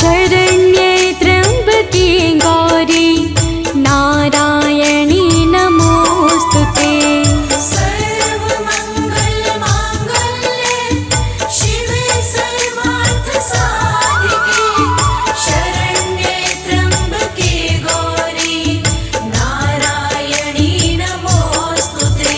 शरण्ये त्र्यम्बके गौरी नारायणी नमोस्तुते। सर्वमङ्गलमाङ्गल्ये शिवे सर्वार्थसाधिके शरण्ये त्र्यम्बके गौरी नारायणी नमोस्तुते।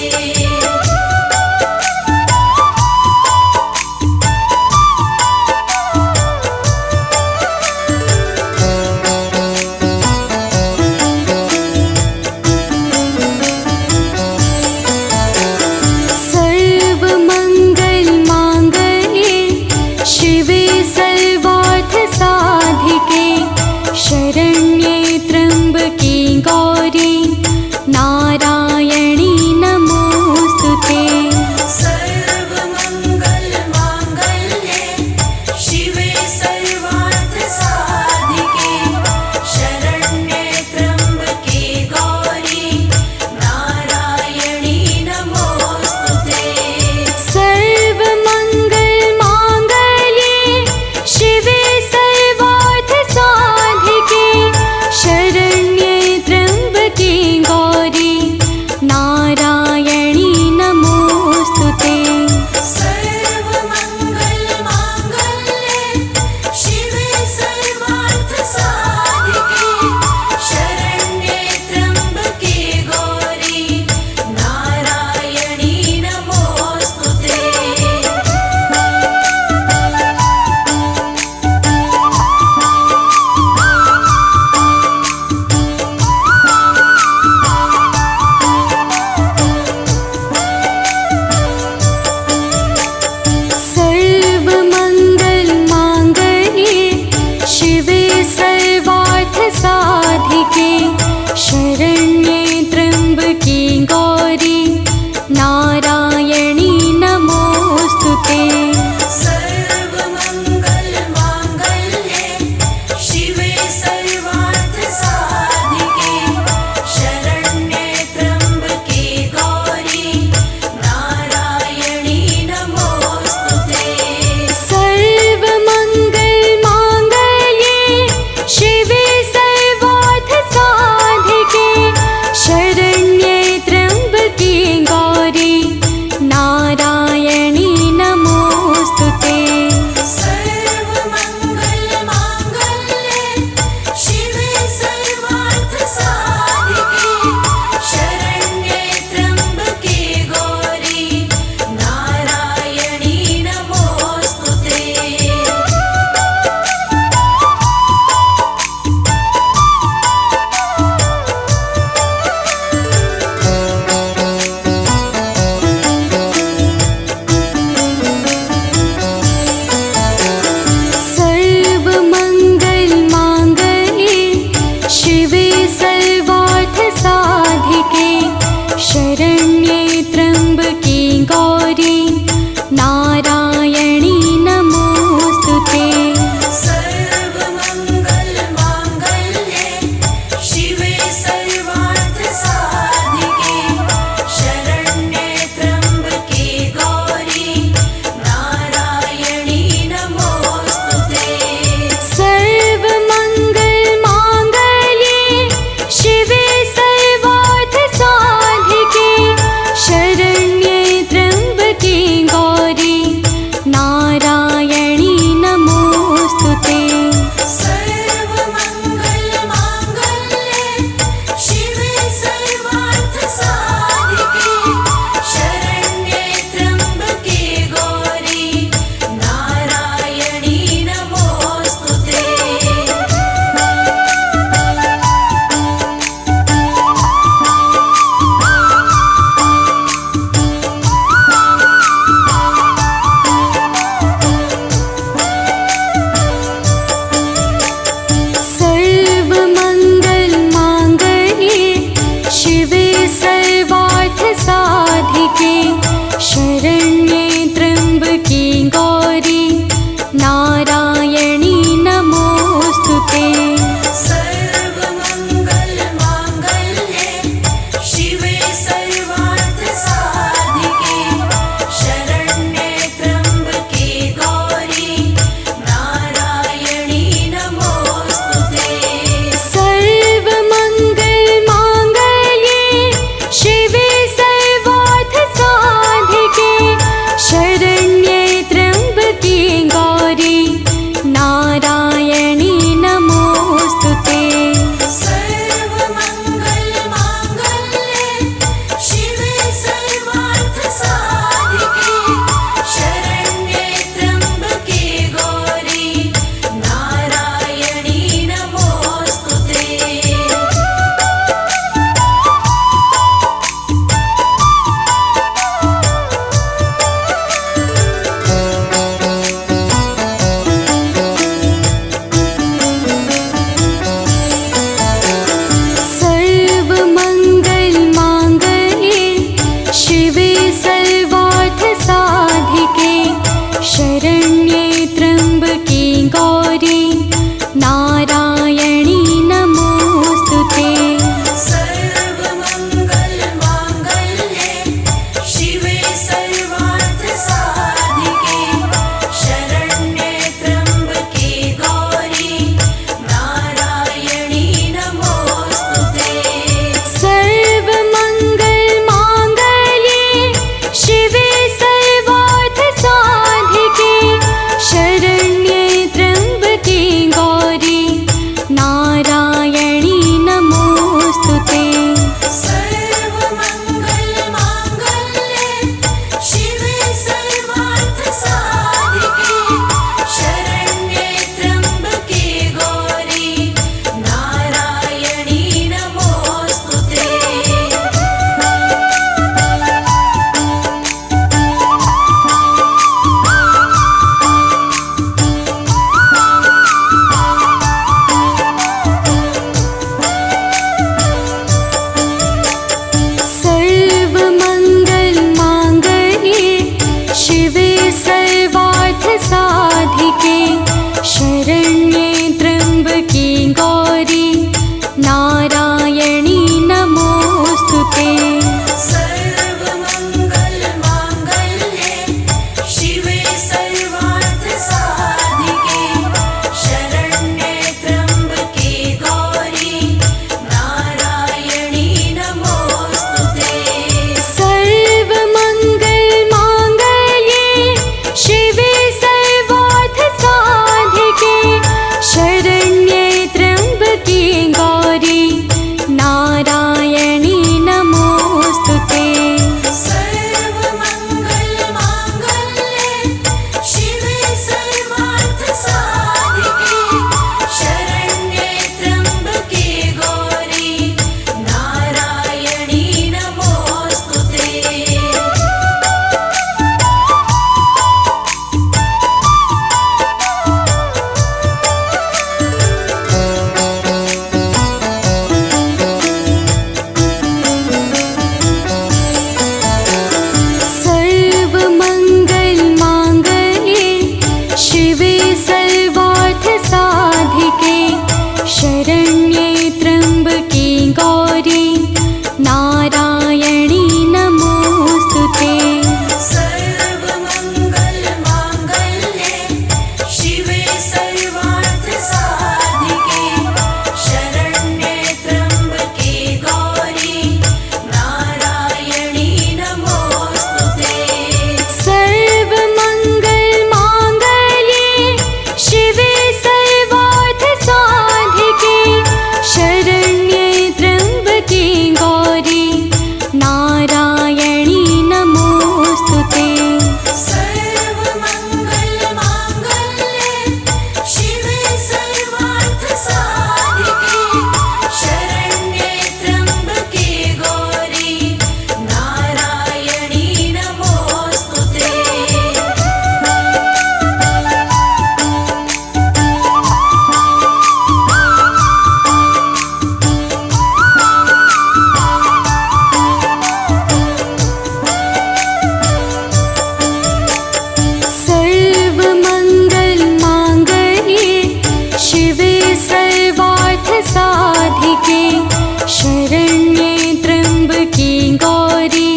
साधिके शरण्ये त्र्यम्बके गौरी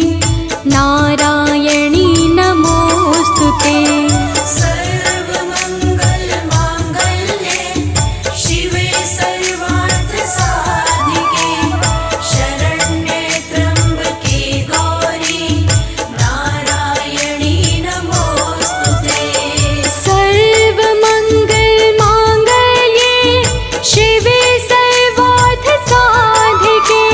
नारायणी नमोऽस्तुते। सर्वमङ्गलमाङ्गल्ये शिवे सर्वार्थसाधिके शरण्ये त्र्यम्बके गौरी नारायणी नमोऽस्तुते। सर्वमङ्गलमाङ्गल्ये शिवे सर्वार्थसाधिके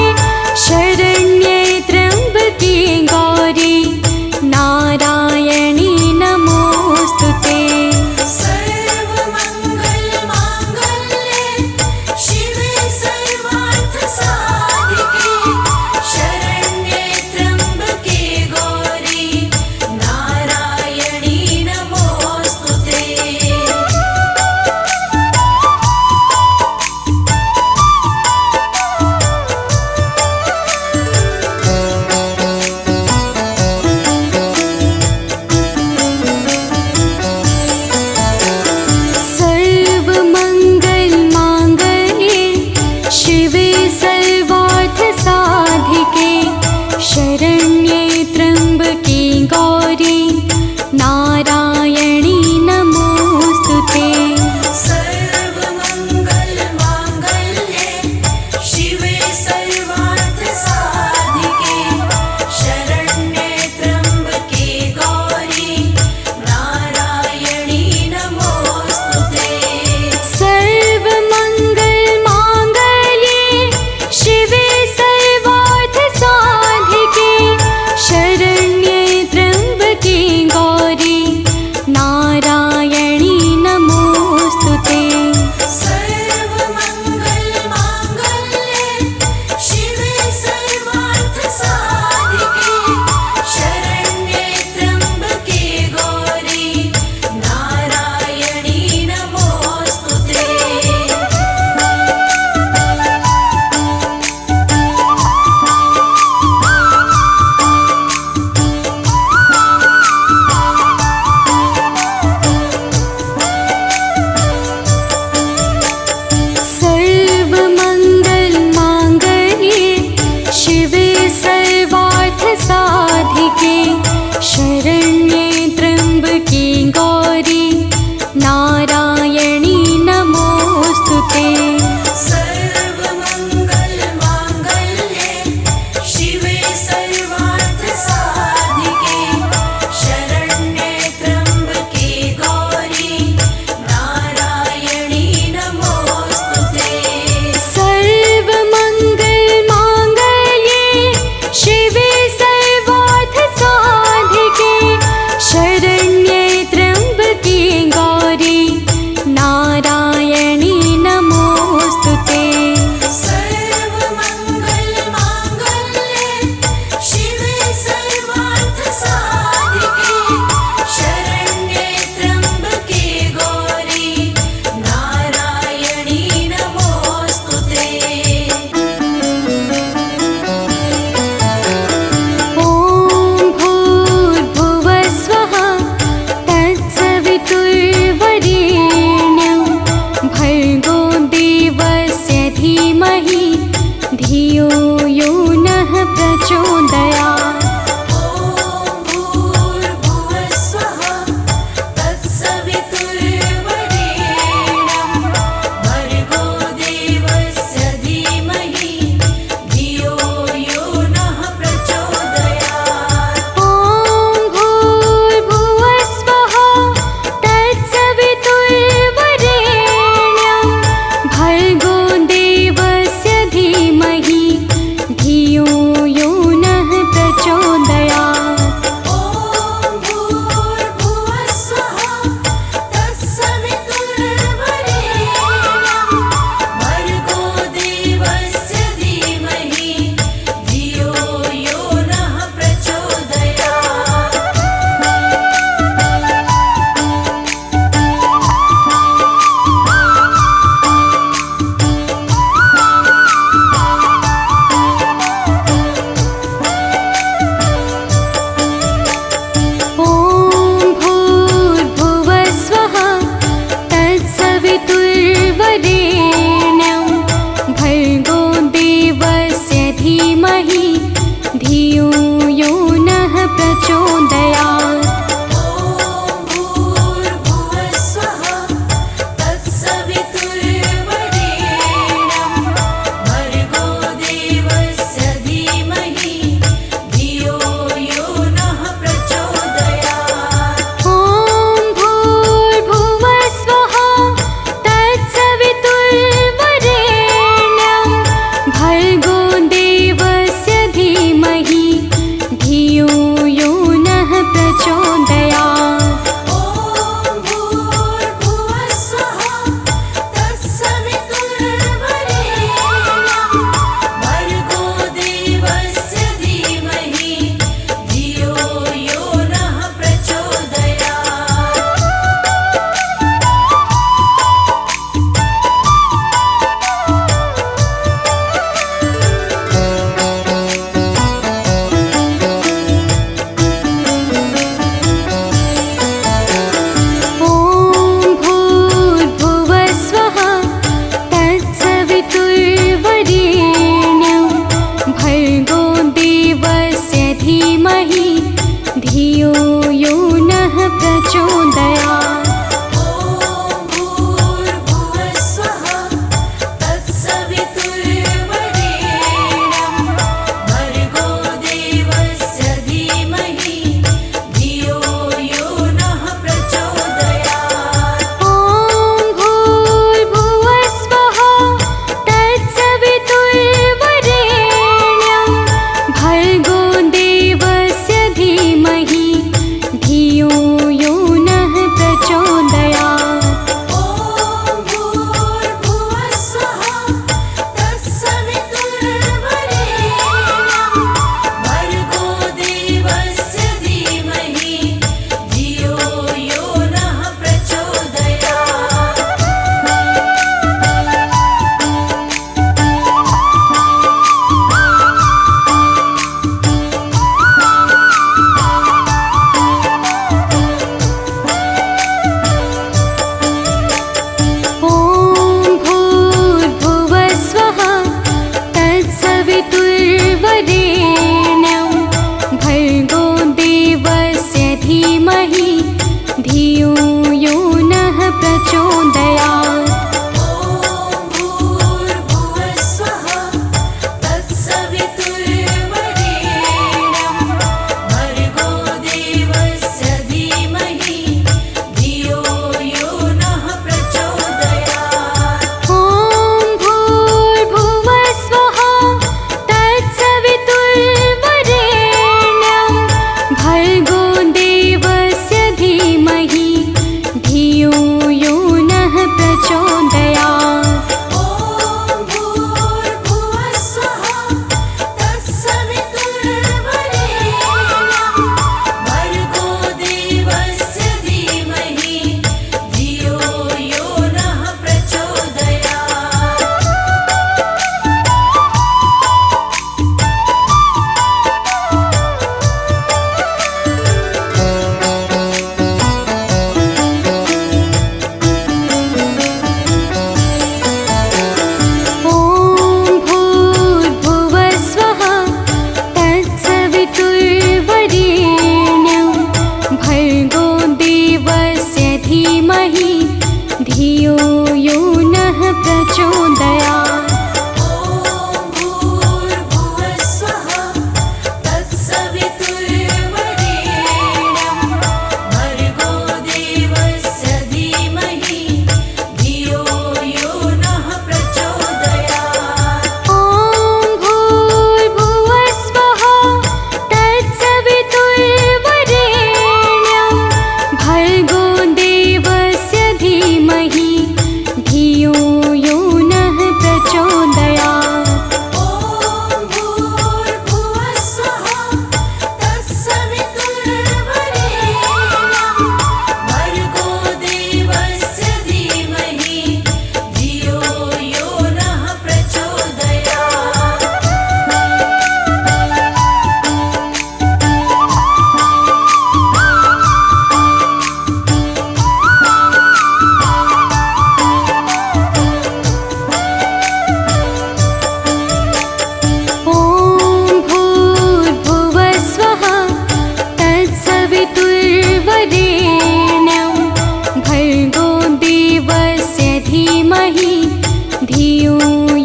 धियो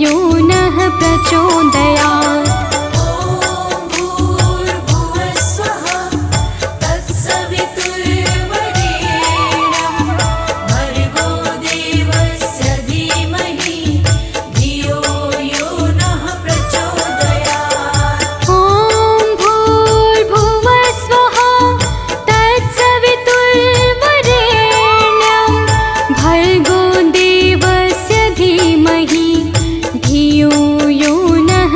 यो नः प्रचोदयात्। ॐ भूर्भुवस्वः तत्सवितुर्वरेण्यं भर्गो देवस्य धीमहि धियो यो नः प्रचोदयात्। ॐ भूर्भुवस्वः तत्सवितुर्वरेण्यं भर्गो देवस्य धीमहि धियो यो नः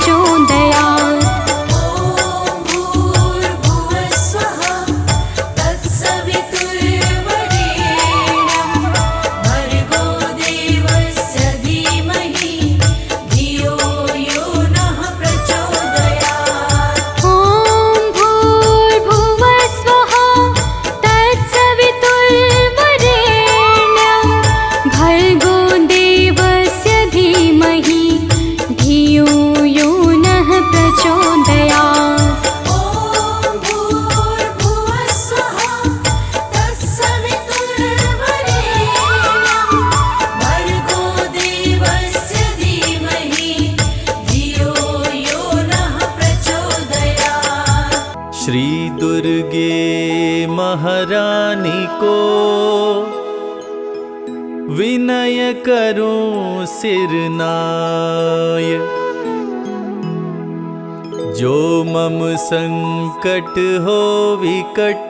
प्रचोदयात्। ॐ भूर्भुवः स्वः तत्सवितुर्वरेण्यं भर्गो देवस्य धीमहि धियो यो नः प्रचोदयात्। ॐ भूर्भुवः स्वः तत्सवितुर्वरेण्यं भर्गो देवस्य धीमहि धियो यो नः प्रचोदयात्। ॐ भूर्भुवः स्वः तत्सवितुर्वरेण्यं भर्गो देवस्य धीमहि धियो यो नः प्रचोदयात्। श्री दुर्गे महारानी को विनय करूं सिरनाय, जो मम संकट हो विकट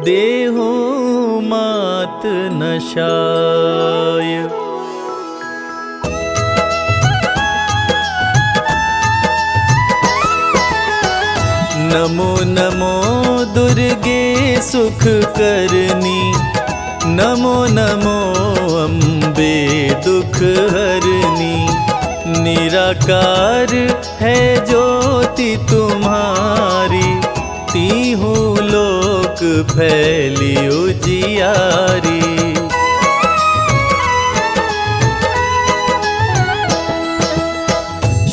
देहु मात नशाय। नमो नमो दुर्गे सुख करनी, नमो नमो अम्बे दुख हरनी। निराकार है ज्योति तुम्हारी, तीहू लोक फैली उजियारी।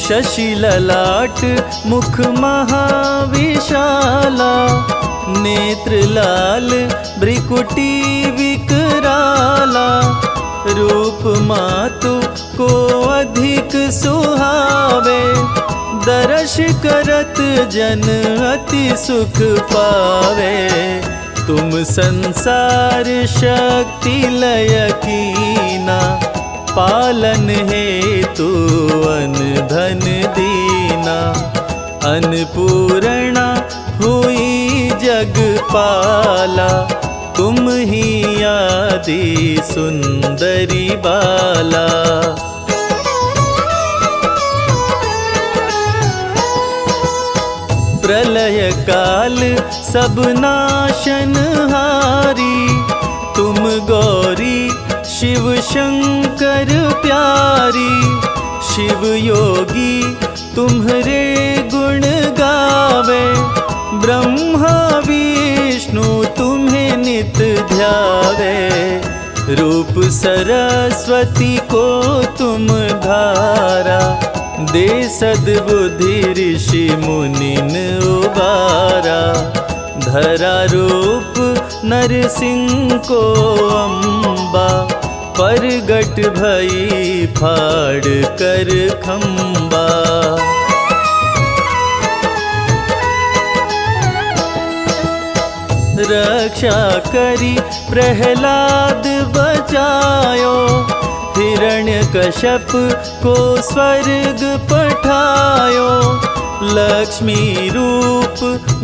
शशि ललाट मुख महाविशाला, नेत्र लाल भ्रिकुटी विकराला। रूप मातु को अधिक सुहावे, दर्श करत जन अति सुख पावे। तुम संसार शक्ति लय कीना, पालन हेतु अन धन दीना। अन्नपूर्णा हुई जगपाला, तुम ही आदि सुंदरी बाला। प्रलय काल सब नाशनहारी, तुम गौरी शिव शंकर प्यारी। शिव योगी तुम्हारे गुण गावे, ब्रह्मा विष्णु तुम्हें नित ध्यावे। रूप सरस्वती को तुम धारा, दे सद्बुद्धि ऋषि मुनिन उबारा। धरा रूप नरसिंह को अम्बा, परगट भई फाड़ कर खम्बा। रक्षा करी प्रहलाद बचायो, हिरण्यकश्यप को स्वर्ग पठायो। लक्ष्मी रूप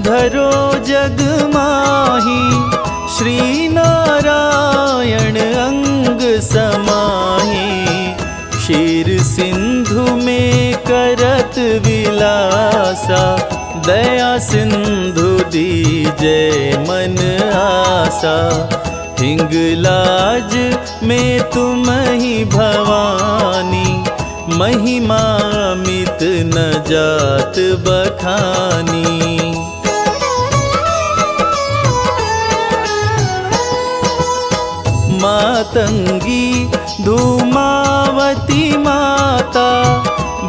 धरो जग माही, श्री नारायण अंग समाही। क्षीर सिंधु में करत विलासा, दया सिंधु दीजय मन आसा। हिंगलाज में तुम ही भवानी, महिमा मित न जात बखानी। मातंगी धूमावती माता,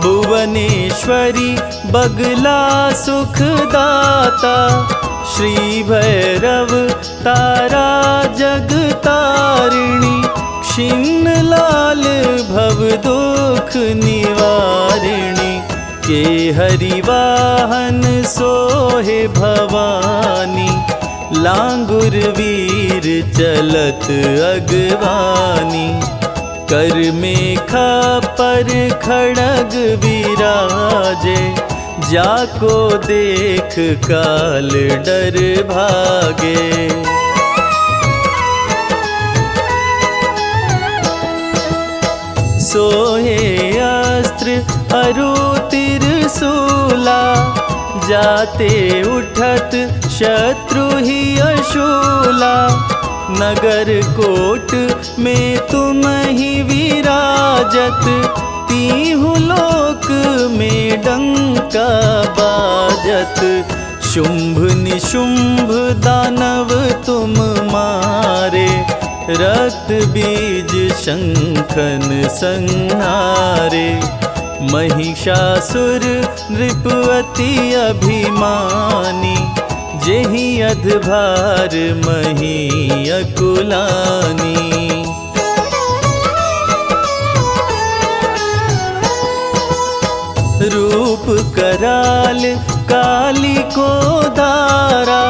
भुवनेश्वरी बगला सुखदाता। श्री भैरव तारा जगतारिणी, क्षीण लाल भव दुख निवारिणी। के हरिवाहन सोहे भवानी, लांगुर वीर चलत अगवानी। कर मेखा पर खड़ग विराजे, जाको देख काल डर भागे। सोहे अरु तिरसूला, जाते उठत शत्रु ही अशूला। नगर कोट में तुम ही विराजत, तीहु लोक में डंका बाजत। शुंभ निशुंभ दानव तुम मारे, रक्त बीज शंखन संहारे। महिषासुर नृप अति अभिमानी, जेहि अधभार मही अकुलानी। रूप कराल काली को धारा,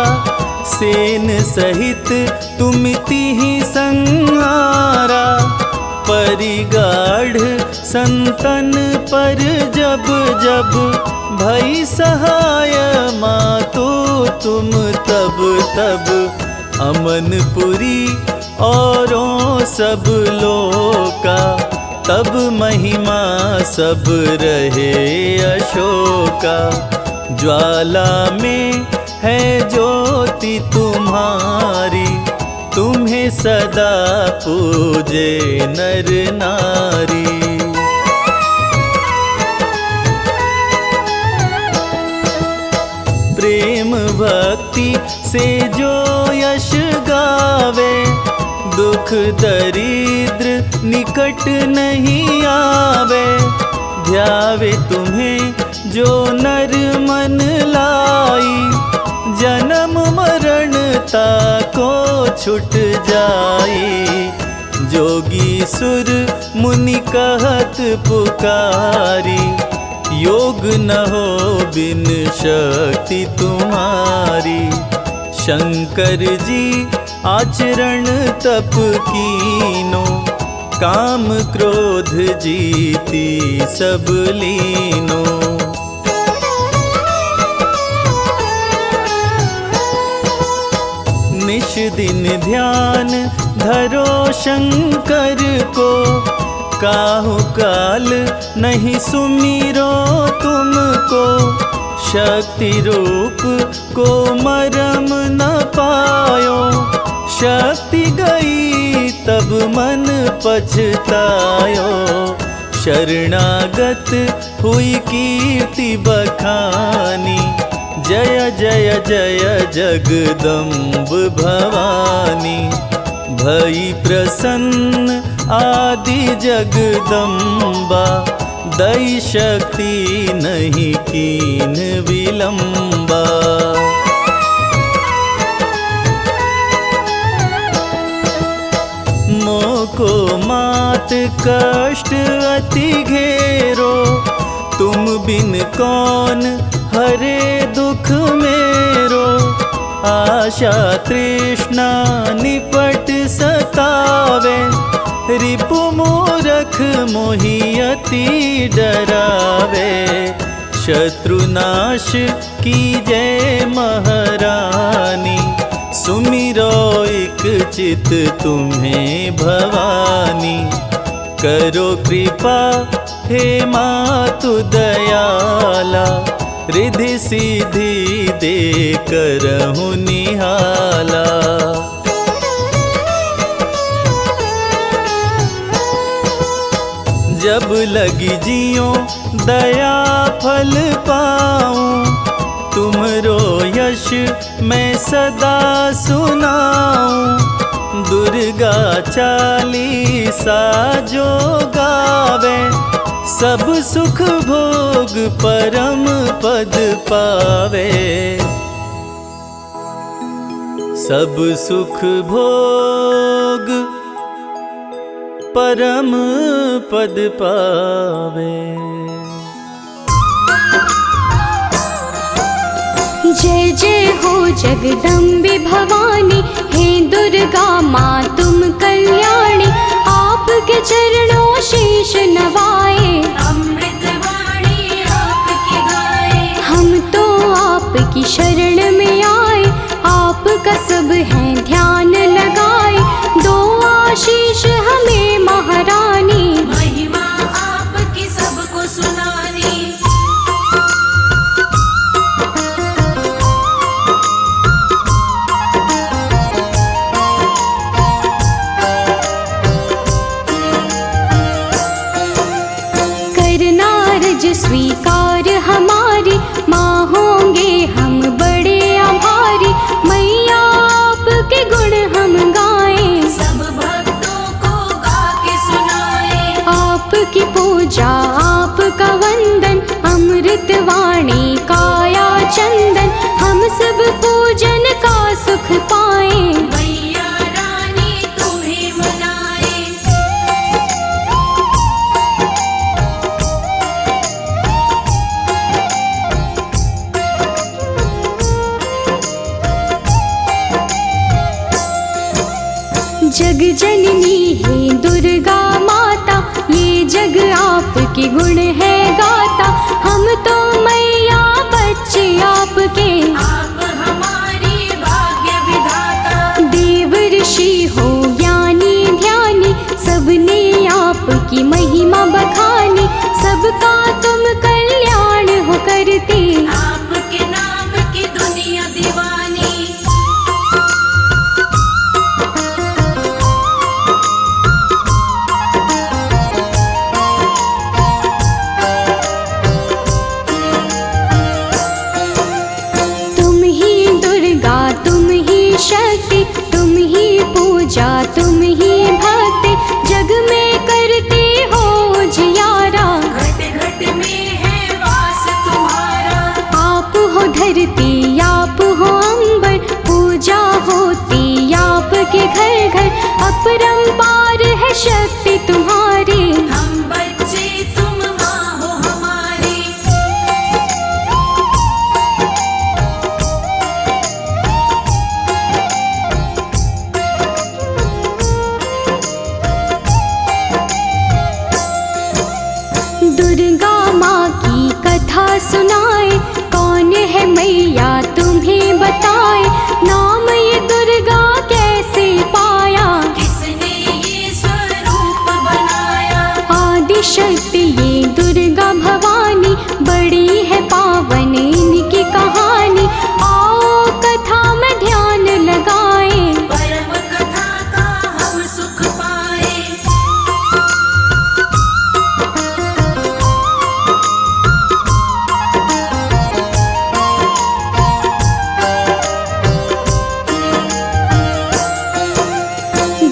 सेन सहित तुमिति ही संहारा। परिगाढ़ संतन पर जब जब, भई सहाय मातो तुम तब तब। अमनपुरी औरों सब लोका, तब महिमा सब रहे अशोका। ज्वाला में है ज्योति तुम्हारी, तुम्हें सदा पूजे नर नारी। प्रेम भक्ति से जो यश गावे, दुख दरिद्र निकट नहीं आवे। ध्यावे तुम्हें जो नर मन लाई, जन्म मरण ताको छुट जाई। जोगी सुर मुनि कहत पुकारी, योग न हो बिन शक्ति तुम्हारी। शंकर जी आचरण तप कीनो, काम क्रोध जीती सब लीनो। निश दिन ध्यान धरो शंकर को, काहु काल नहीं सुमिरो तुमको। शक्ति रूप को मरम न पायो, शक्ति गई तब मन पछतायो। शरणागत हुई कीर्ति बखानी, जय जय जय जगदम्ब भवानी। भई प्रसन्न आदि जगदम्बा, दई शक्ति नहीं कीन विलंबा। मोको मात कष्ट अति घेरो, तुम बिन कौन हरे दुख मेरो। आशा तृष्णा निपट सतावे, रिपु मूरख मोहि अति डरावे। शत्रुनाश कीजै महारानी, सुमिरो एक चित तुम्हें भवानी। करो कृपा हे मातु दयाला, रिद्धि सिद्धि दे करहु निहाला। जब लगी जियो दया फल पाऊं, तुमरो यश मैं सदा सुनाऊं। दुर्गा चालीसा जो गावे, सब सुख भोग परम पद पावे। सब सुख भोग परम पद पावे। जय जय हो जगदम्बे भवानी, हे दुर्गा माँ तुम कल्याणी। आपके चरणों शीश नवाए, अमृत वाणी आपकी गाए। हम तो आपकी शरण में आए, आपका सब है ध्यान लगाए। दो आशीष हमें महारानी, महिमा आपकी सबको सुनानी। स्वीकार हमारी, माँ होंगे हम बड़े आभारी। मैया आपके गुण हम गाएं, सब भक्तों को गा के सुनाए। आपकी पूजा आपका वंदन, अमृत वाणी काया चंदन। हम सब पूजन का सुख पाएं, मैया रानी तुम्हें मनाए। जग जननी है दुर्गा माता, ये जग आपके गुण है गाता। हम तो मैया बच्चे आपके, आप हमारी भाग्य विधाता। देव ऋषि हो ज्ञानी ध्यानी, सबने आपकी महिमा बखानी। सबका तुम कल्याण हो करते, आपके नाम की दुनिया दीवानी। तुम ही दुर्गा तुम ही शक्ति, तुम ही पूजा तुम ही भक्ति। जग में करते हो जियारा, घट घट में है वास तुम्हारा। आप हो धरती आप हो अंबर, पूजा होती आपके घर घर। अपरंपार है शक्ति तुम्हारी, हम बच्चे तुम माँ हो हमारी। दुर्गा माँ की कथा सुनाए, कौन है मैया तुम्हें बताए। नाम ये दुर्गा कैसे पाया, किसने ये स्वरूप बनाया। आदि शक्ति ये दुर्गा भवानी, बड़ी है पावन इनकी कहानी। आओ कथा में ध्यान लगाएं, परम कथा का हम सुख पाए।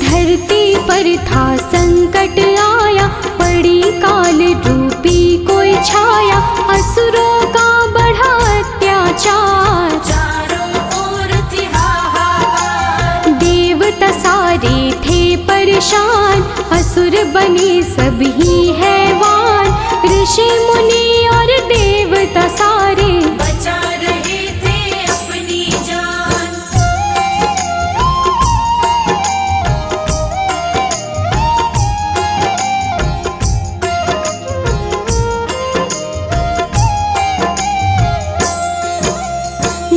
धरती पर था संकट आया, पड़ी काल रूपी कोई छाया। असुरों का बढ़ा अत्याचार, चारों ओर थी हाहाकार। देवता सारे थे परेशान, असुर बने सभी हैवान। ऋषि मुनि और देवता सारे, बचा रहे थे अपनी जान।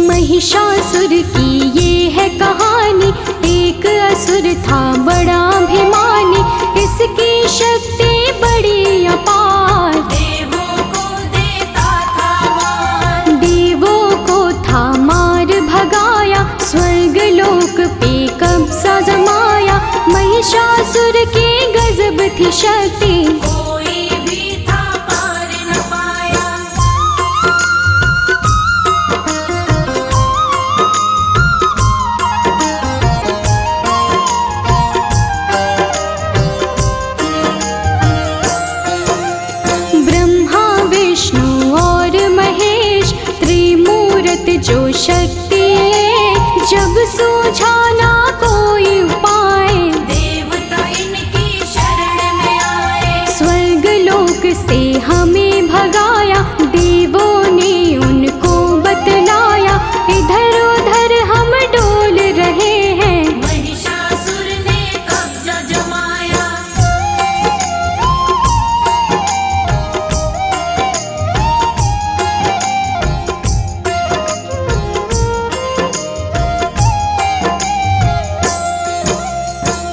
महिषासुर की ये है कहानी, एक असुर था बड़ा अभिमानी। इसकी शक्ति बड़ी अपार, देवों को देता था मान। देवों को था मार भगाया, स्वर्ग लोक पे कब्जा जमाया। महिषासुर के गजब थी शक्ति, कोई भी था पार न पाया। ब्रह्मा विष्णु और महेश, त्रिमूर्त जो शक्ति है। जब सूझा ना कोई उपाय, देवता इनकी शरण में आए। स्वर्ग लोक से हमें भगाया, देवों ने उनको बतलाया। इधर उधर हम डोल रहे हैं, महिषासुर ने कब्जा जमाया।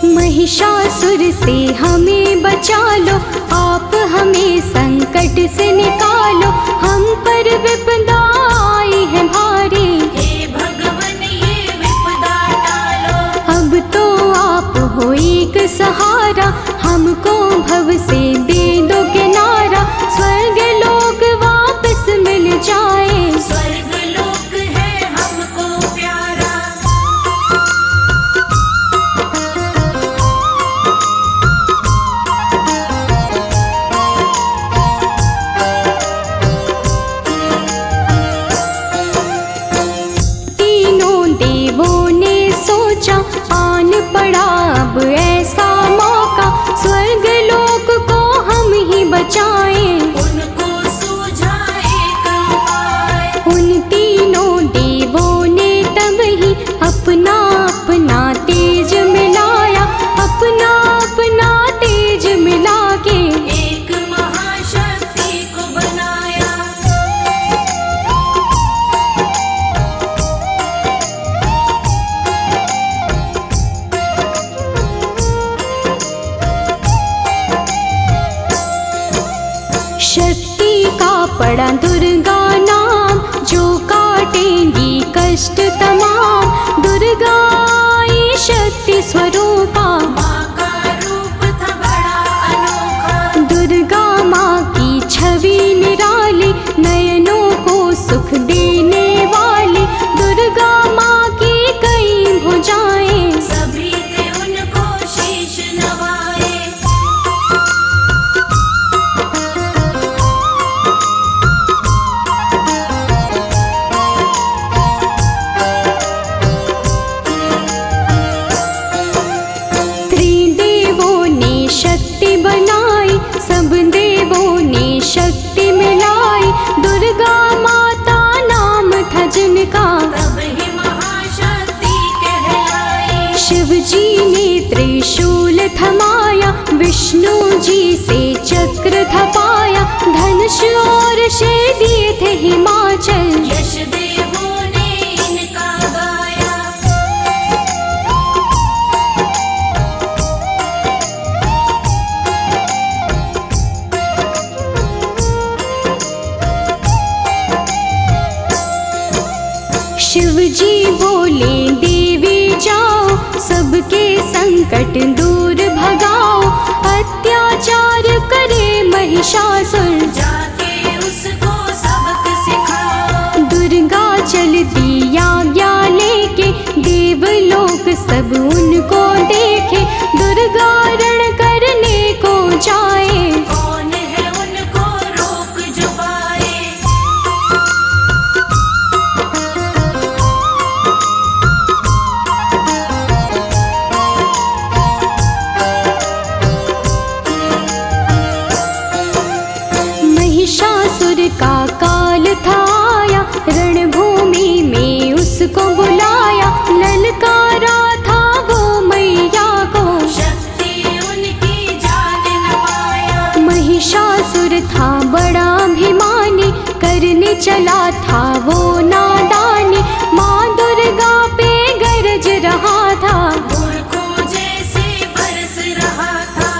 महिषासुर से हमें बचा लो, आप हमें संकट से निकालो। हम पर विपदा आई है भारी, हे भगवन ये विपदा टालो। अब तो आप हो एक सहारा। हमको भव से दे दो किनारा, स्वर्ग लोक शक्ति का पड़ा दुर्गा नाम, जो काटेंगी कष्ट तमाम। दुर्गा आई शक्ति स्वरूपा, माँ का रूप था बड़ा अनोखा। दुर्गा माँ की छवि निराली, नयनों को सुख देने वाली। दुर्गा माँ की कई भुजाएं, सभी थे उनको शीश नवाए। त्रिदेवों ने शक्ति बनाई, सब देवों ने शक्ति मिलाई। दुर्गा माता नाम था जिनका, तब ही महाशक्ति कहलाई। शिव जी ने त्रिशूल थमाया, विष्णु जी से चक्र थपाया। धनुष और शेर दिए थे हिमाचल, यश देवों ने इनका गाया। शिव जी बोले देवी जाओ, सबके संकट दूर भगाओ। अत्याचार करे महिषासुर, जाके उसको सबक सिखाओ। दुर्गा चलती आज्ञा लेके, देवलोक सब उनको देखे। दुर्गा रण करने को जाए, कौन है उनको रोक जो पाए। महिषासुर का काल था आया, रणभूमि में उसको बुलाया। ललकारा था वो मैया को, शक्ति उनकी जान न पाया। महिषासुर था बड़ा अभिमानी, करने चला था वो नादानी। माँ दुर्गा पे गरज रहा था, मूर्खों जैसे बरस रहा था।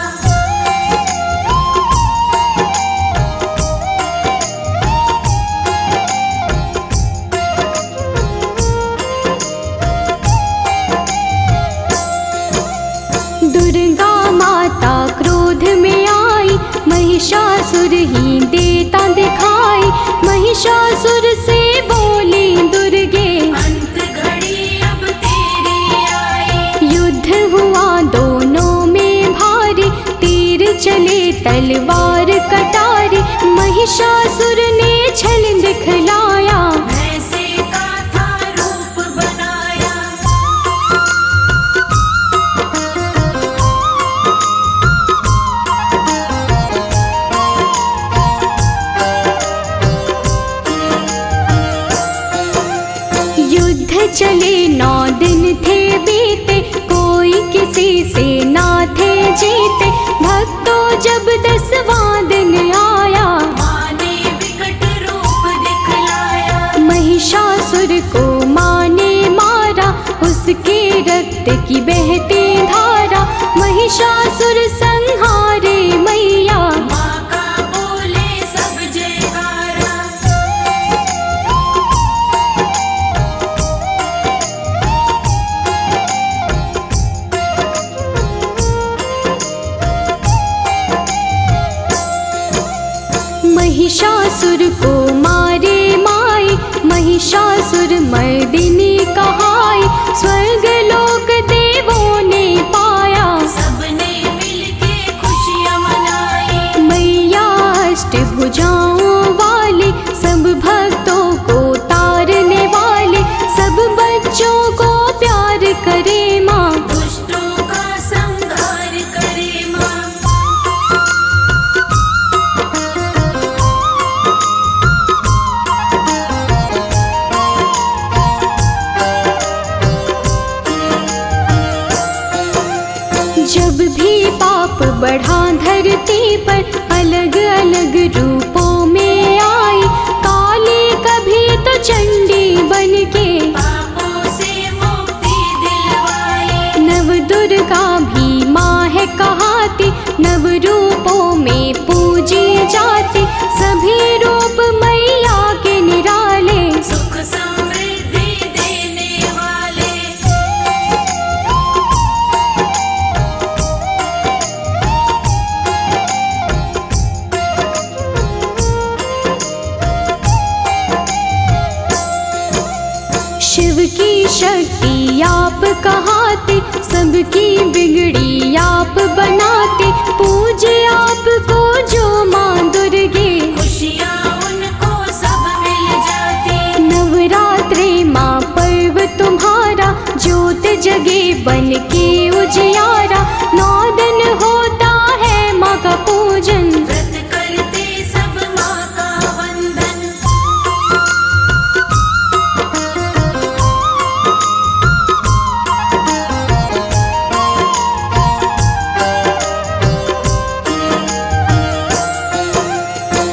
दुर्गा माता क्रोध में आई, महिषासुर ही देता दिखाई। महिषासुर से बोली दुर्गे, अंत घड़ी अब तेरी आई। युद्ध हुआ दोनों में भारी, तीर चले तलवार कटारी। महिषासुर ने छल दिखलाया, भैंसे का था रूप बनाया। युद्ध चले 9 दिन थे बीते, कोई किसी से ना थे जीते। भक्तों जब 10वां दिन आया, माँ ने विकट रूप दिखलाया। महिषासुर को माँ ने मारा, उसके रक्त की बहती धारा। महिषासुर संहारे मैया, माँ का बोले सब जयकारा। महिषासुर को मारे माई, महिषासुर मर्दिनी कहाई। स्वर्ग लोक देवों ने पाया, सबने मिलके खुशियाँ मनाई। मैया अष्टभुजाओं वाली, सब भक्तों को तारने वाले। सब बच्चों को प्यार करे माँ, दुष्टों का संहार करे माँ। जब भी पाप बढ़ा धरती पर, अलग अलग रूपों में आई। काली कभी तो चंडी बन के, पापों से मुक्ति दिलवाई। नव दुर्गा भी माँ है कहाती। नव रूपों में पूज पूजी जाती, सभी रूप मैया के निराले। सुख समृद्धि देने वाले। शिव की शक्ति आप कहाते, सबकी बिगड़ी आप बनाते, पूजे आपको जो माँ दुर्गे, खुशियाँ उनको सब मिल जाती। नवरात्रे माँ पर्व तुम्हारा, ज्योत जगे बन के उजियारा, 9 दिन होता है माँ का पूजन। व्रत करते सब माँ का वंदन।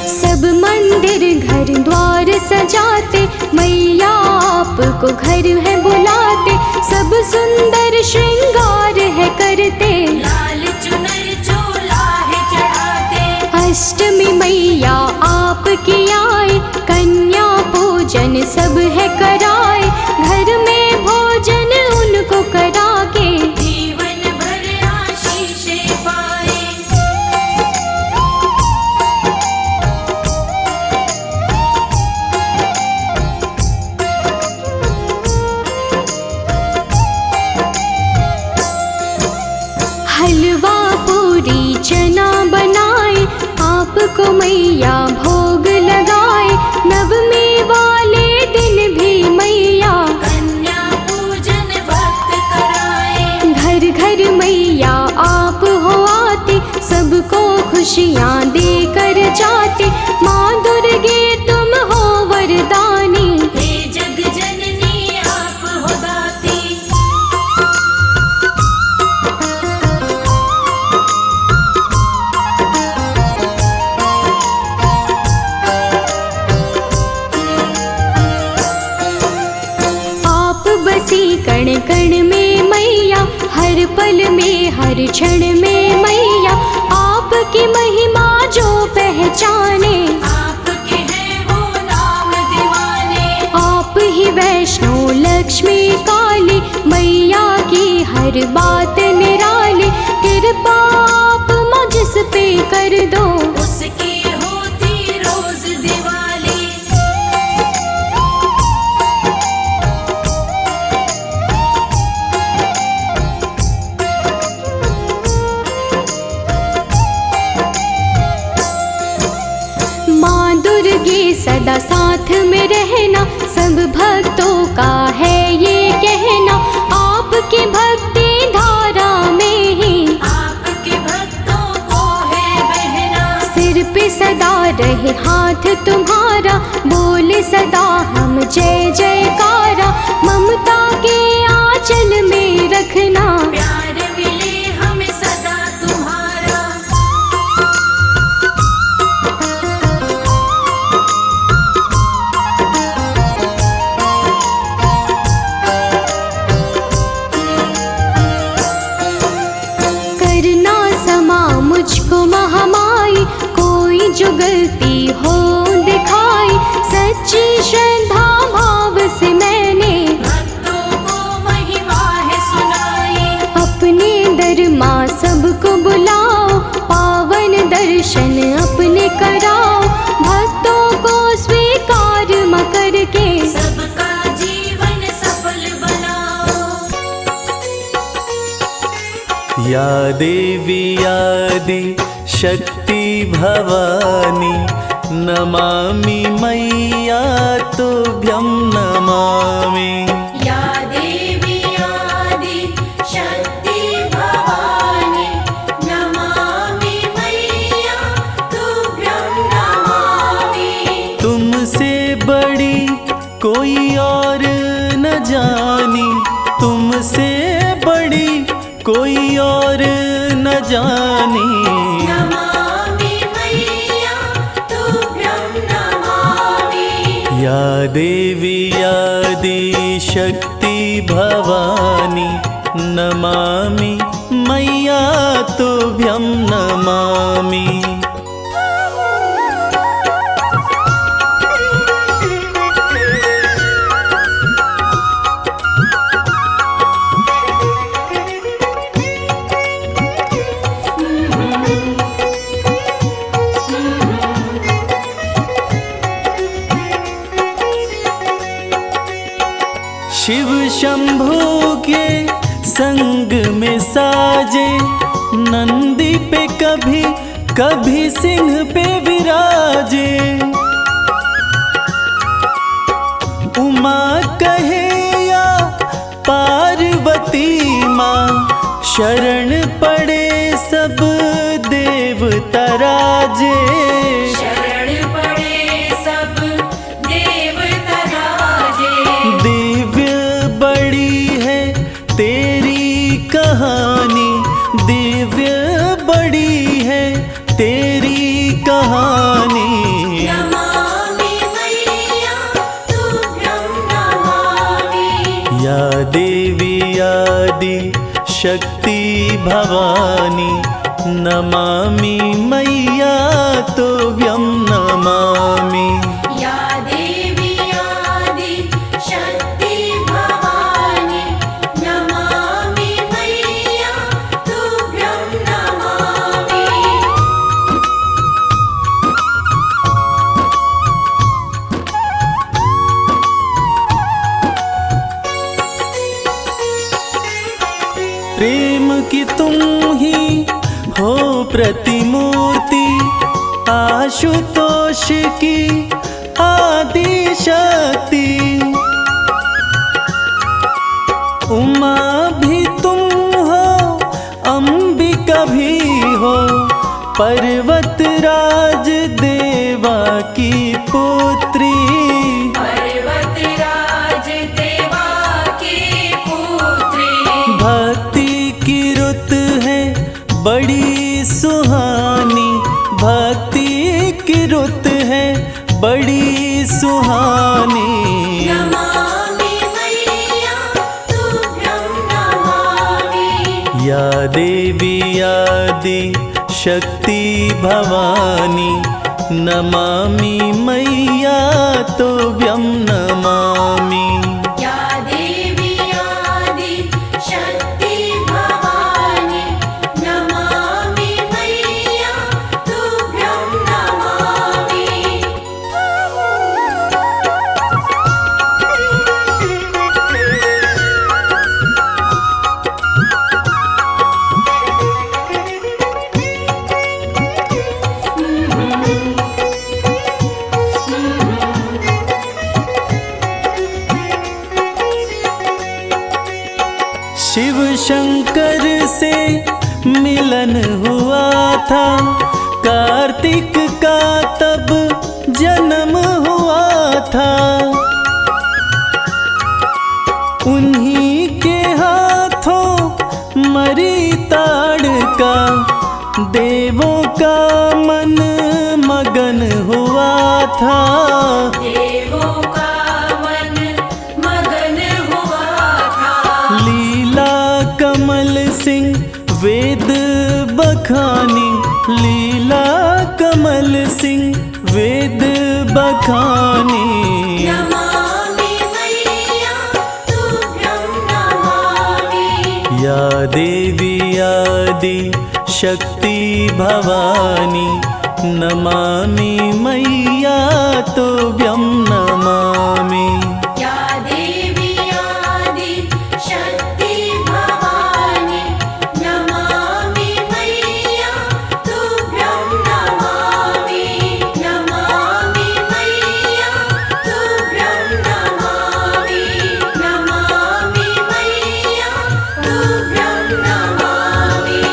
सब मंदिर घर द्वार सजाते, मैया आपको घर है बुलाते, सब सुंदर श्रृंगार है करते, लाल चुनर चोला है चढ़ाते। अष्टमी मैया आपकी आए, कन्या पूजन सब है कराए, घर में भोजन उनको करा के, जीवन भर आशीषें पाए। हलवा पूरी चना बनाए, आपको मैया भोग लगाए, नवमी वाले दिन भी मैया कन्या पूजन भक्त कराए। घर घर मैया आप हो आते, सबको खुशियाँ देकर जाते, माँ दुर्गे तुम हो वरदानी। हे जग जननी आप हो दाती। आप बसी कण कण में मैया, हर पल में हर क्षण में मैया, आपकी महिमा जो पहचाने, आपके हैं वो नाम दीवाने। आप ही वैष्णो लक्ष्मी काली, मैया की हर बात निराली, कृपा आप मुझ पे कर दो, उसकी होती रोज दिवाली। माँ दुर्गे सदा साथ में रहना, सब भक्तों का है ये कहना, आपकी भक्ति धारा में ही आपके भक्तों को है बहना। सिर पे सदा रहे हाथ तुम्हारा, बोले सदा हम जय जयकारा, ममता के आंचल में रखना, प्यार मिले हमें सदा तुम्हारा। करना समा मुझको महामाई, कोई जो गलती हो दिखाई, सच्ची श्रद्धा भाव से मैंने भक्तों को महिमा है सुनाई। अपने दर माँ सबको बुलाओ, पावन दर्शन अपने कराओ, भक्तों को स्वीकार माँ करके, सबका जीवन सफल बनाओ। या देवी आदि शक्ति भवानी, नमामि मैया तुभ्यं नमामि। या देवी आदि शक्ति भवानी, नमामि मैया तुभ्यं नमामि। तुमसे बड़ी कोई और न जानी, तुमसे बड़ी कोई और न जानी। नमामि मैया तुभ्यं नमामि। या देवी आदि शक्ति भवानी, नमामि मैया तुभ्यं नमामि। शिव शंभू के संग में साजे, नंदी पे कभी कभी सिंह पे विराजे। उमा कहे या पार्वती माँ, शरण पड़े सब देवता राजे। शरण पड़े सब देवता राजे। दिव्य बड़ी है तेरी कहानी, दिव्य बड़ी है तेरी कहानी। नमामि मैया तुभ्यं नमामि। या देवी आदि शक्ति भवानी, नमामि मैया तुभ्यं नमामि। या देवी आदि शक्ति भवानी, नमामि मैया तुभ्यं नमामि। प्रेम की तुम ही हो प्रतिमूर्ति, आशुतोष की आदि शक्ति। उमा भी तुम हो, अंबिका भी हो, पर्वतराज देवा की पुत्री। पर्वतराज देवा की पुत्री। भक्ति की रुत है बड़ी सुहानी, भक्ति की रुत है बड़ी सुहानी। नमामि मैया तुभ्यं नमामि। या देवी आदि शक्ति भवानी, नमामि मैया तुभ्यं नमामि। या देवी आदि शक्ति भवानी, नमामि मैया तुभ्यं नमामि। शिव शंकर से मिलन हुआ था, कार्तिक का तब जन्म हुआ था। उन्हीं के हाथों मरी ताड़का, देवों का मन मगन हुआ था। देवों का मन मगन हुआ था। लीला कमल सिंह वेद बखानी, लीला कमल सिंह वेद बखानी। नमामि मैया तुभ्यं नमामि। या देवी आदि शक्ति भवानी, नमामि मैया तुभ्यं नमामि। या देवी आदि शक्ति भवानी, नमामि मैया तुभ्यं नमामि। नमामि मैया तुभ्यं नमामि। नमामि मैया तुभ्यं नमामि।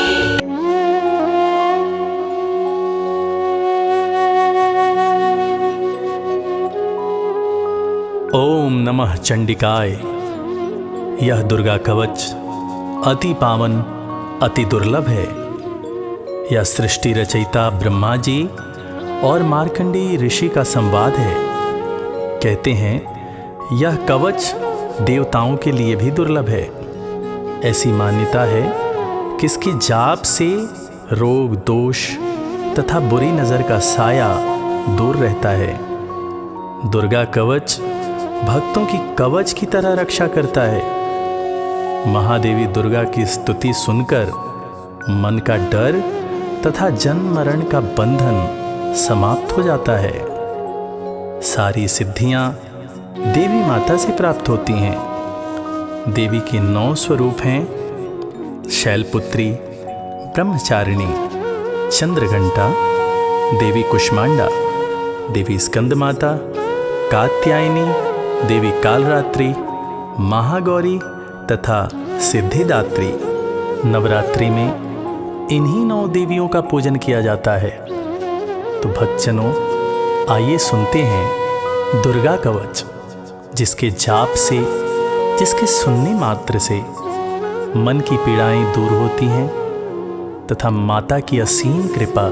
ओम नमः चंडिकाय। यह दुर्गा कवच अति पावन, अति दुर्लभ है। यह सृष्टि रचयिता ब्रह्मा जी और मार्कंडेय ऋषि का संवाद है। कहते हैं यह कवच देवताओं के लिए भी दुर्लभ है। ऐसी मान्यता है कि इसके जाप से रोग, दोष तथा बुरी नज़र का साया दूर रहता है। दुर्गा कवच भक्तों की कवच की तरह रक्षा करता है। महादेवी दुर्गा की स्तुति सुनकर मन का डर तथा जन्म मरण का बंधन समाप्त हो जाता है। सारी सिद्धियां देवी माता से प्राप्त होती हैं। देवी के 9 स्वरूप हैं: शैलपुत्री, ब्रह्मचारिणी, चंद्रघंटा, देवी कुष्मांडा, देवी स्कंदमाता, कात्यायनी, देवी कालरात्रि, महागौरी तथा सिद्धिदात्री। नवरात्रि में इन्हीं 9 देवियों का पूजन किया जाता है। तो भक्तजनों, आइए सुनते हैं दुर्गा कवच, जिसके जाप से, जिसके सुनने मात्र से मन की पीड़ाएं दूर होती हैं तथा माता की असीम कृपा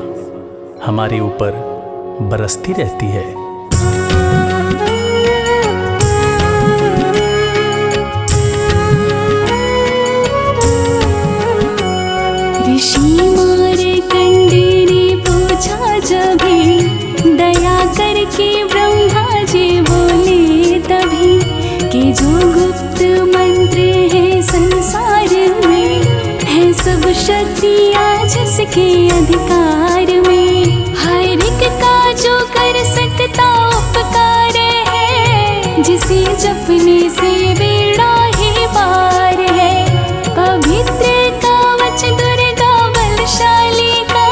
हमारे ऊपर बरसती रहती है। ऋषि मार्कंडे ने पूछा जभी, दया करके ब्रह्मा जी बोले तभी, कि जो गुप्त मंत्र है संसार में, है सब शक्तियाँ जिसके अधिकार में। हर एक का जो कर सकता उपकार है, जिसे जपने से बेड़ा ही पार है। पवित्र कवच दुर्गा बलशाली का,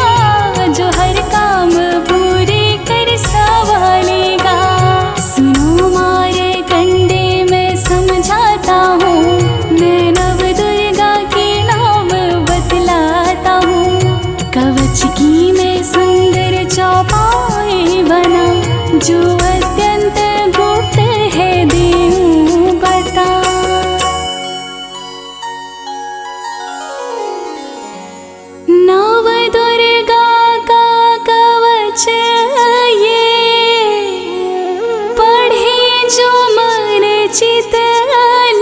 जो हर काम पूरे कर संभालेगा। सुनो मार्कंडे, मैं समझाता हूँ, मैं नव दुर्गा के नाम बतलाता हूँ। कवच की मैं सुंदर चौपाई बना, जो अत्यंत गुप्त है देऊँ बता। नव दुर्गा का कवच ये, पढ़े जो मन चित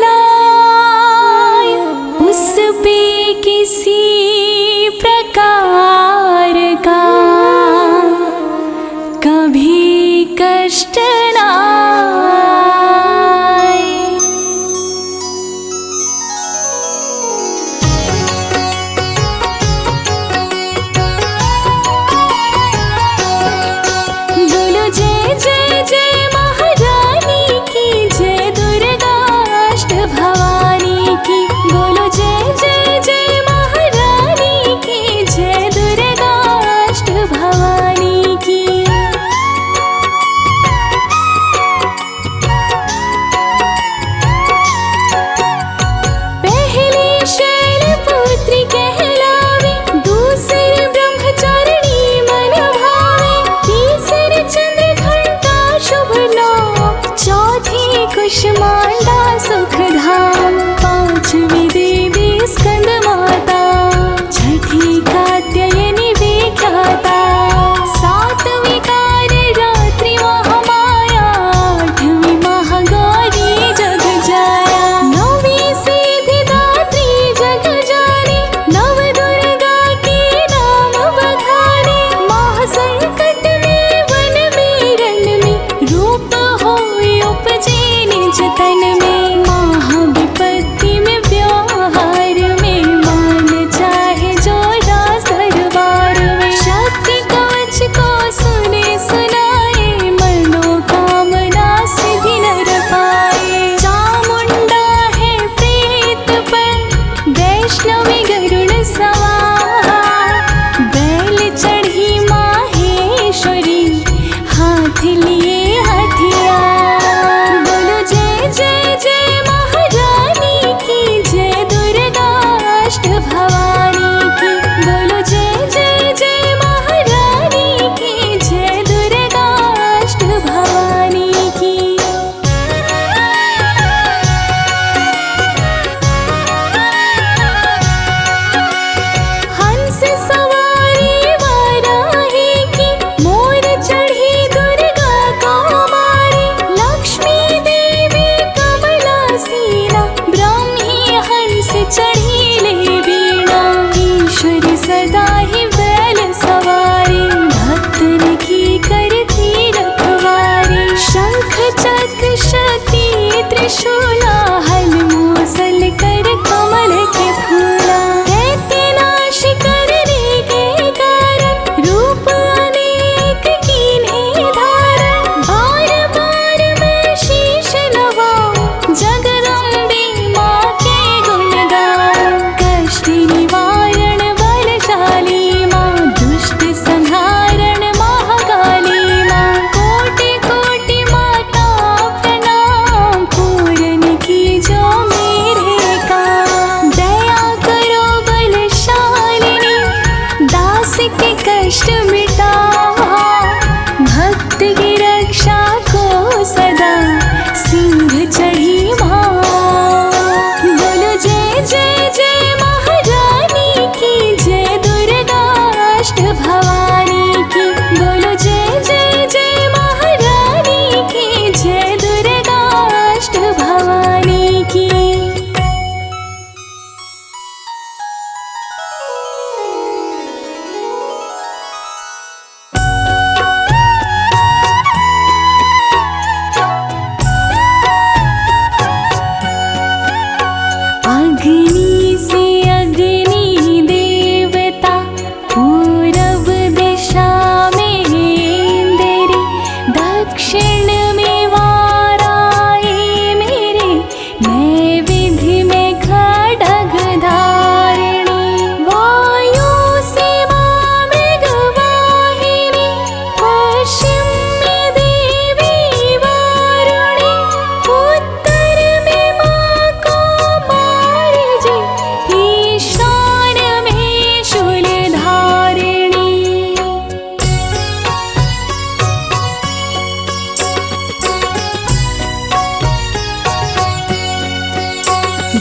लाय, उस पे किसी प्रकार का कभी कष्ट ना आए। बोलो जय जय जय महारानी की, जय दुर्गा अष्ट भवानी की। बोलो जय जय जय महारानी की, जय दुर्गा अष्ट भवानी की।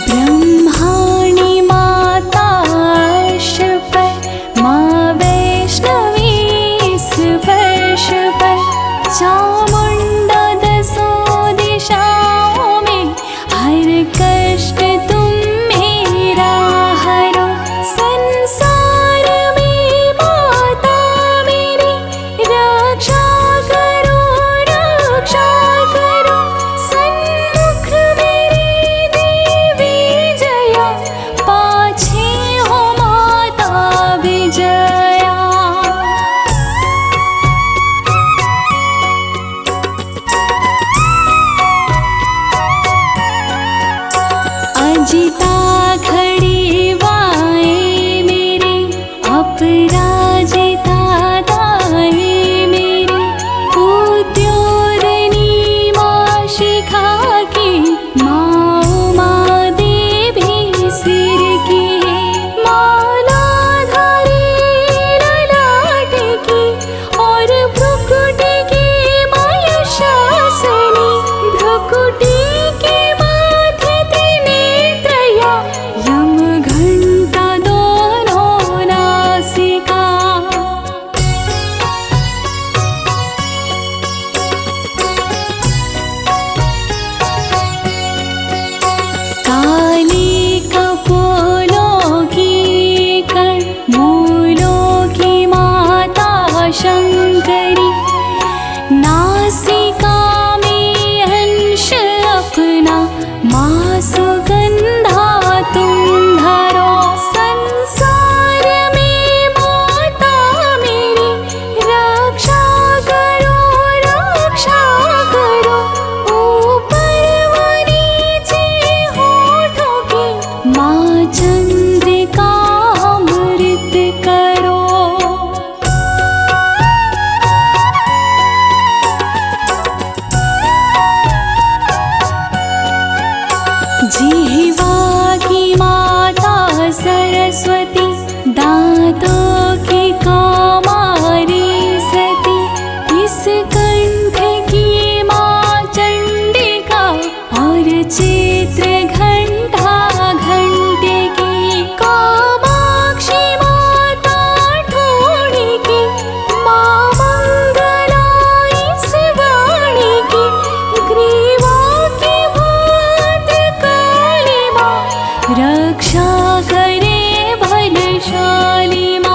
ब्रह्माणि माता पर माँ वैष्णवी स्पर्श पर चामुंडा दसों दिशाओं में हर कष्ट तुम मेरा हरो। संसार में माता मेरी रक्षा करो सन्मुख मेरी देवी जया पाछे हो माता विजया। अजिता खड़ी बाएं मेरी अपराजिता दाएं मेरी उद्योतनी माँ शिखा की माँ उमा देवी सिर की मालाधारी ललाट की और भ्रुकुटी की माँ यशासनी भ्रुकुटी के माथे त्रिनेत्रया यम घंटा दोनों नासिका। काली कपोलों की कण मूलों की माता शंकरी नासिका में अंश अपना माँ सुगंधा तुम धरो। संसार में माता मेरी रक्षा करो ऊपर व नीचे होठों की माँ चंद्रिका अमृत करो। जिह्वा की माता सरस्वती दांतों की कौमारी सती इस कंठ की माँ चंडिका और चित्र घंटा घंटे की कामाक्षी माता ठोड़ी की माँ मंगला इस वाणी की ग्रीवा की भात काली माँ रक्षा करे बलशाली माँ।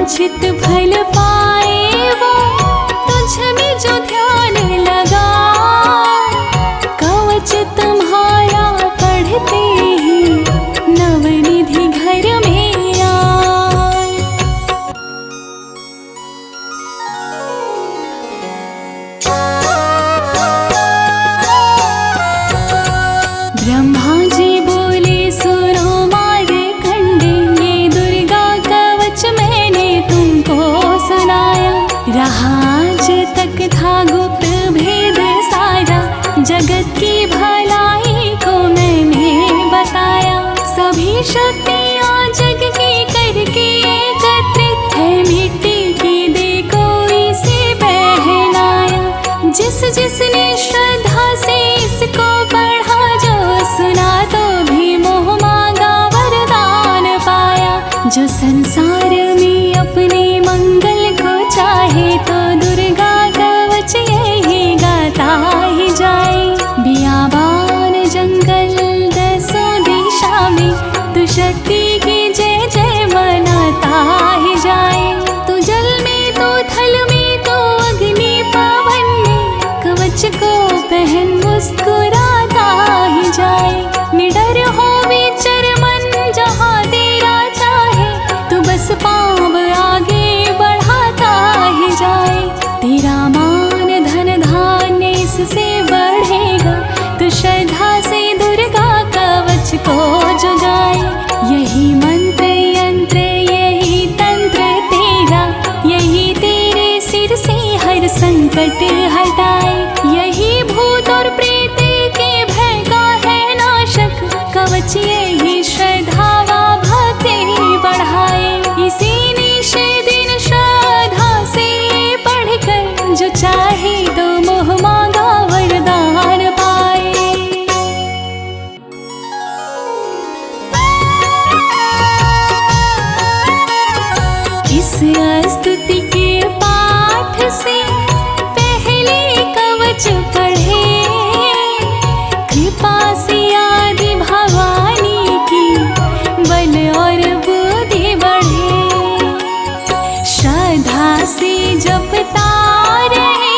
वांछित फल पाए वो तुझ में जो ध्यान लगा। कवच तुम्हारा पढ़ते ही नवनिधि घर में आए। ब्रह्मा जी बोले सुनो मार्कंडे, ये दुर्गा कवच मैंने तुमको सुनाया। रहा आज तक था गुप्त भेद सारा, जगत की भलाई को मैंने बताया। सभी शक्तियाँ जग की करके एकत्रित है, मिट्टी की देखो इसे पहनाया। जिस जिसने श्रद्धा से इसको पढ़ा, जो सुना तो भी मोह मांगा वरदान पाया। जो संसार में अपने मंगल को चाहे, तो दुर्गा कवच यही गाता ही जाए। बियाबान जंगल दसों दिशा में, तू शक्ति की जय जय मनाता ही जाए। तू जल में तो थल में तो अग्नि पवन में, कवच को पहन मुस्कुराता ही जाए। निडर हो विचर मन जहाँ तेरा चाहे, तू बस पाँव आगे बढ़ाता ही जाए। तेरा मान धन धान्य इससे बढ़ेगा, तो श्रद्धा से दुर्गा कवच को जुगाए। यही मंत्र यंत्र यही तंत्र तेरा, यही तेरे सिर से हर संकट हटाए। यही भूत और प्रेत के भय का है नाशक, कवच यही श्रद्धा व भक्ति बढ़ाए। इसी निश दिन श्रद्धा से पढ़कर, जो चाहे तो मोह मांगा वरदान पाए। इस स्तुति के पाठ से पहले कवच पढ़े, कृपा से आदि भवानी की बल और बुद्धि बढ़े। श्रद्धा से जपता रहे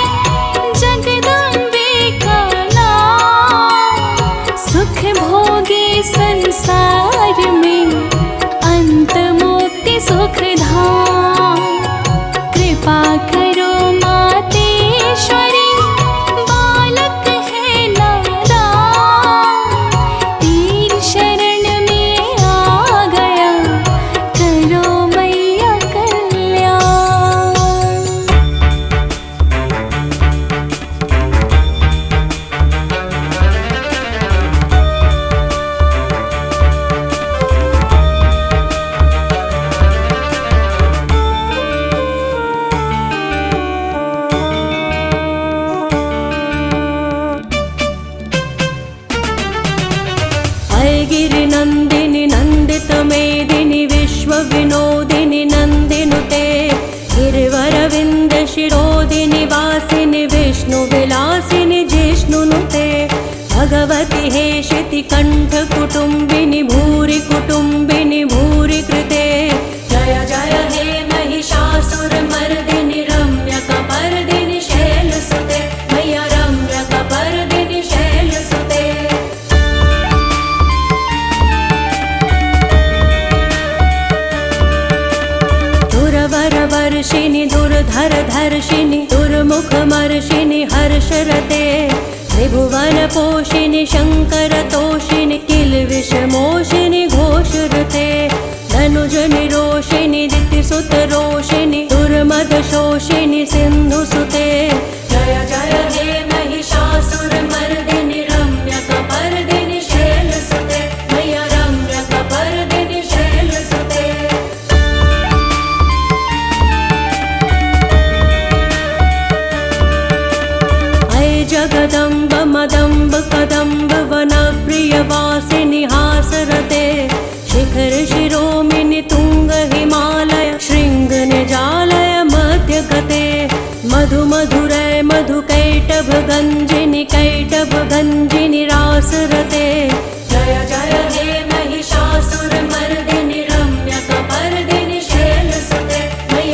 जगदम्बे का नाम, सुख भोगे संसार में अंत मुक्ति सुख धाम। कृपा करो मातेश्वरी, बालक है नादान, तेरी शरण में आ गया, करो मैया कल्याण। गिरिनन्दिनि नन्दित मेदिनि विश्व विनोदिनि नन्दिनुते, गिरिवरविन्द शिरोदिनि वासिनि विष्णु विलासिनि जिष्णुनुते। भगवति हेशिति कण्ठ कुटुम्बिनि भूरि कुटुम्बिनि भूरि कृते। जय जय हे महिषासुर मर्दिनि रम्यकपर्दिनि शैलसुते, मैया रम्यकपर्दिनि शैलसुते। दुर्वरवर्षिणि दुर्धर धर्षिणि दुर्मुखमर्षिणि हर्षरते। त्रिभुवन पोषिणि शङ्कर तोषिणि किल्विषमोषिणि घोषरते। धनुज निरोषिणि दितिसुत रोषिणि दुर्मद शोषिणि सिन्धुसुते। जय जय हे महिषासुर मर्दिनि रम्यकपर्दिनि शैलसुते, मैया रम्यकपर्दिनि शैलसुते। जगदम्ब मदम्ब कदम्ब वनप्रियवासिनि हासरते। शिखर शिरोमिनि तुंग हिमालय शृंग निजालय मध्यगते। मधु मधुरै मधु कैटभ गंजिनि कैटभ गंजिनि रासरते। जय जय हे महिषासुर मर्दिनि रम्यकपर्दिनि शैलसुते, मैया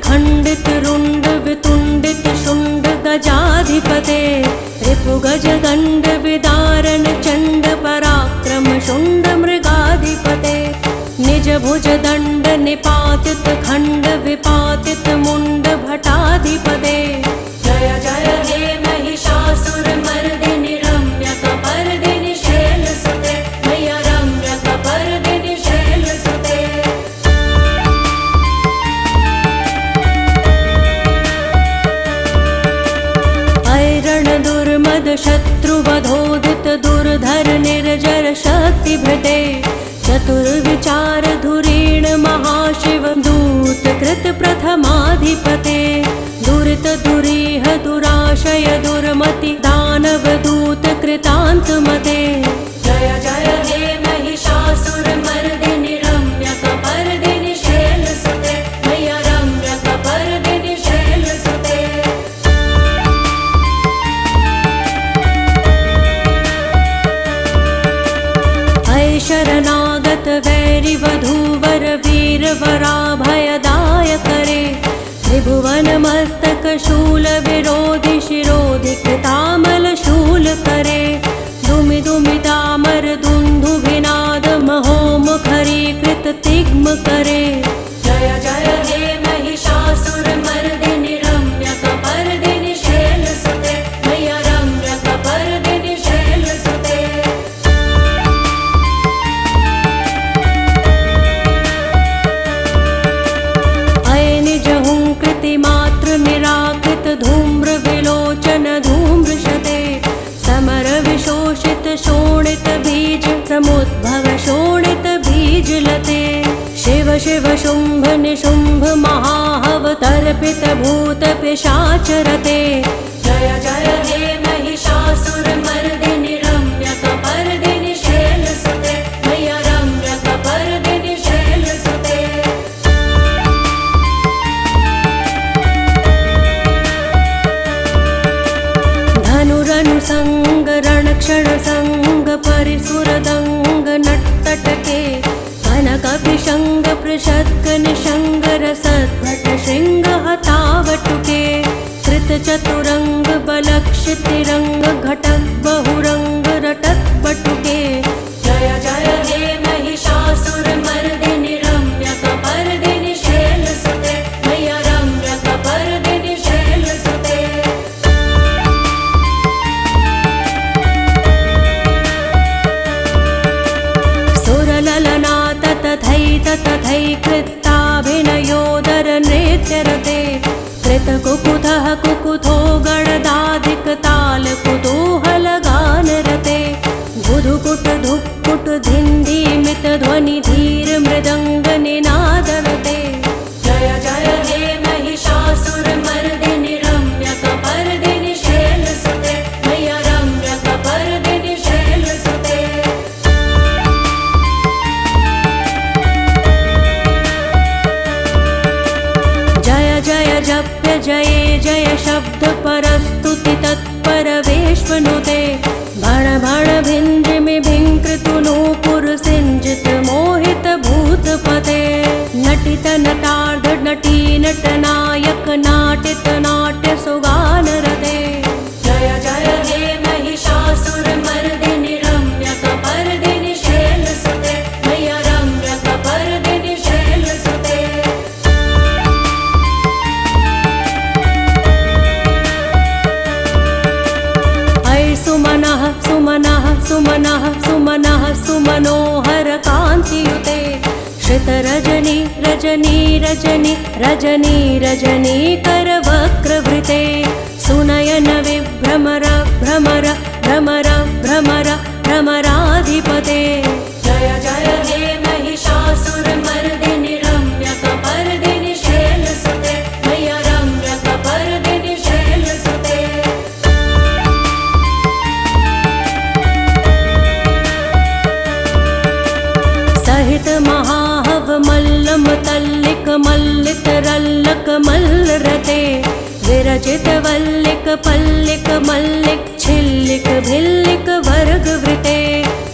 खण्डित रुण्ड वितुण्डित शुण्ड गजाधिपते रिपुगज गण्ड विदारण चण्ड पराक्रम शुण्ड मृगाधिपते निज भुज दण्ड निपातित खण्ड विपातित मुण्ड भटाधिपते जय जय हे महिषासुरमर्दिनि रम्यकपर्दिनि शैलसुते मैया रम्यकपर्दिनि शैलसुते ऐरण दुर्मद शत्रुवधोदित दुर्धर निर्जर शक्तिभृते चतुर्विचार धुरीण महाशिव दूत कृत प्रथमाधिपते दुरित दुरीह दुराशय दुर्मति दानव दूत कृतान्तमते जय जय हे महिषासुरमर्दिनि रम्यकपर्दिनि शैलसुते मैया रम्यकपर्दिनि शैलसुते शरणागत वैरि वधूवर वीर वराभयदाय करे त्रिभुवन मस्तक शूल विरोधि शिरोधि कृतामल शूल करे दुमि दुमि तामर दुन्दुभिनाद महोमुखरी कृत तिग्म करे जय जय हे महिषासुरमर्दिनि रम्यकपर्दिनि शैलसुते मैया रम्यकपर्दिनि शैलसुते मात्र निराकृत धूम्र विलोचन धूम्रशते समर विशोषित शोणित बीज समुद्भव शोणित बीज लते शिव शिव शुंभ निशुंभ महाहव तर्पित भूत पिशाचरते जय जय हे महिषासुरमर्दिनि रम्यकपर्दिनि शैलसुते मैया रम्यकपर्दिनि शैलसुते धनुरनुसंग रणक्षण संग परिसुरदंग नट्तटके कनकभिषंग पृषद्ग निषंग रसद्भट शृंग हतावटुके कृत चतुरंग बलक्षितिरंग घटक बहुरंग रटक बटुके जय जय हे महिषासुरमर्दिनि रम्यकपर्दिनि शैलसुते मैया रम्यकपर्दिनि शैलसुते सुरललनाथ तथैत तथैकृत्ताभिनयोदर नृत्यरते कृतकुकुथः कुकुथो गणदाधिक ताल कुतूहल गानरते धुधुकुट धुक्कुट धिन्धीमित ध्वनि धीर मृदंग निनादरते जय जय हे महिषासुरमर्दिनि रम्यकपर्दिनि शैलसुते मैया रम्यकपर्दिनि शैलसुते जय जय जप्य जये जय शब्द परस्तुति तत्पर वेश्मनुते भण भण भिन्द्रिमि भिङ्कृतु नूपुर सिञ्जित मोहित भूतपते नटित नटार्ध नटी नटनायक नाटित नाट्य सुगानरते जय जय हे महिषासुरमर्दिनि रम्यकपर्दिनि शैलसुते मैया रम्यकपर्दिनि शैलसुते सुमनः सुमनः सुमनः सुमनः सुमनोहर कान्तियुते श्रित रजनी रजनी रजनी रजनी रजनी कर वक्रवृते सुनयन विभ्रमर भ्रमर भ्रमर भ्रमर भ्रमराधिपते जय जय हे महिषासुरमर्दिनि रम्यकपर्दिनि शैलसुते मैया रम्यकपर्दिनि शैलसुते सहित महाहव मल्लम तल्लिक मल्लित रल्लक मल्लरते विरचित वल्लिक पल्लिक मल्लिक छिल्लिक भिल्लिक वर्गवृते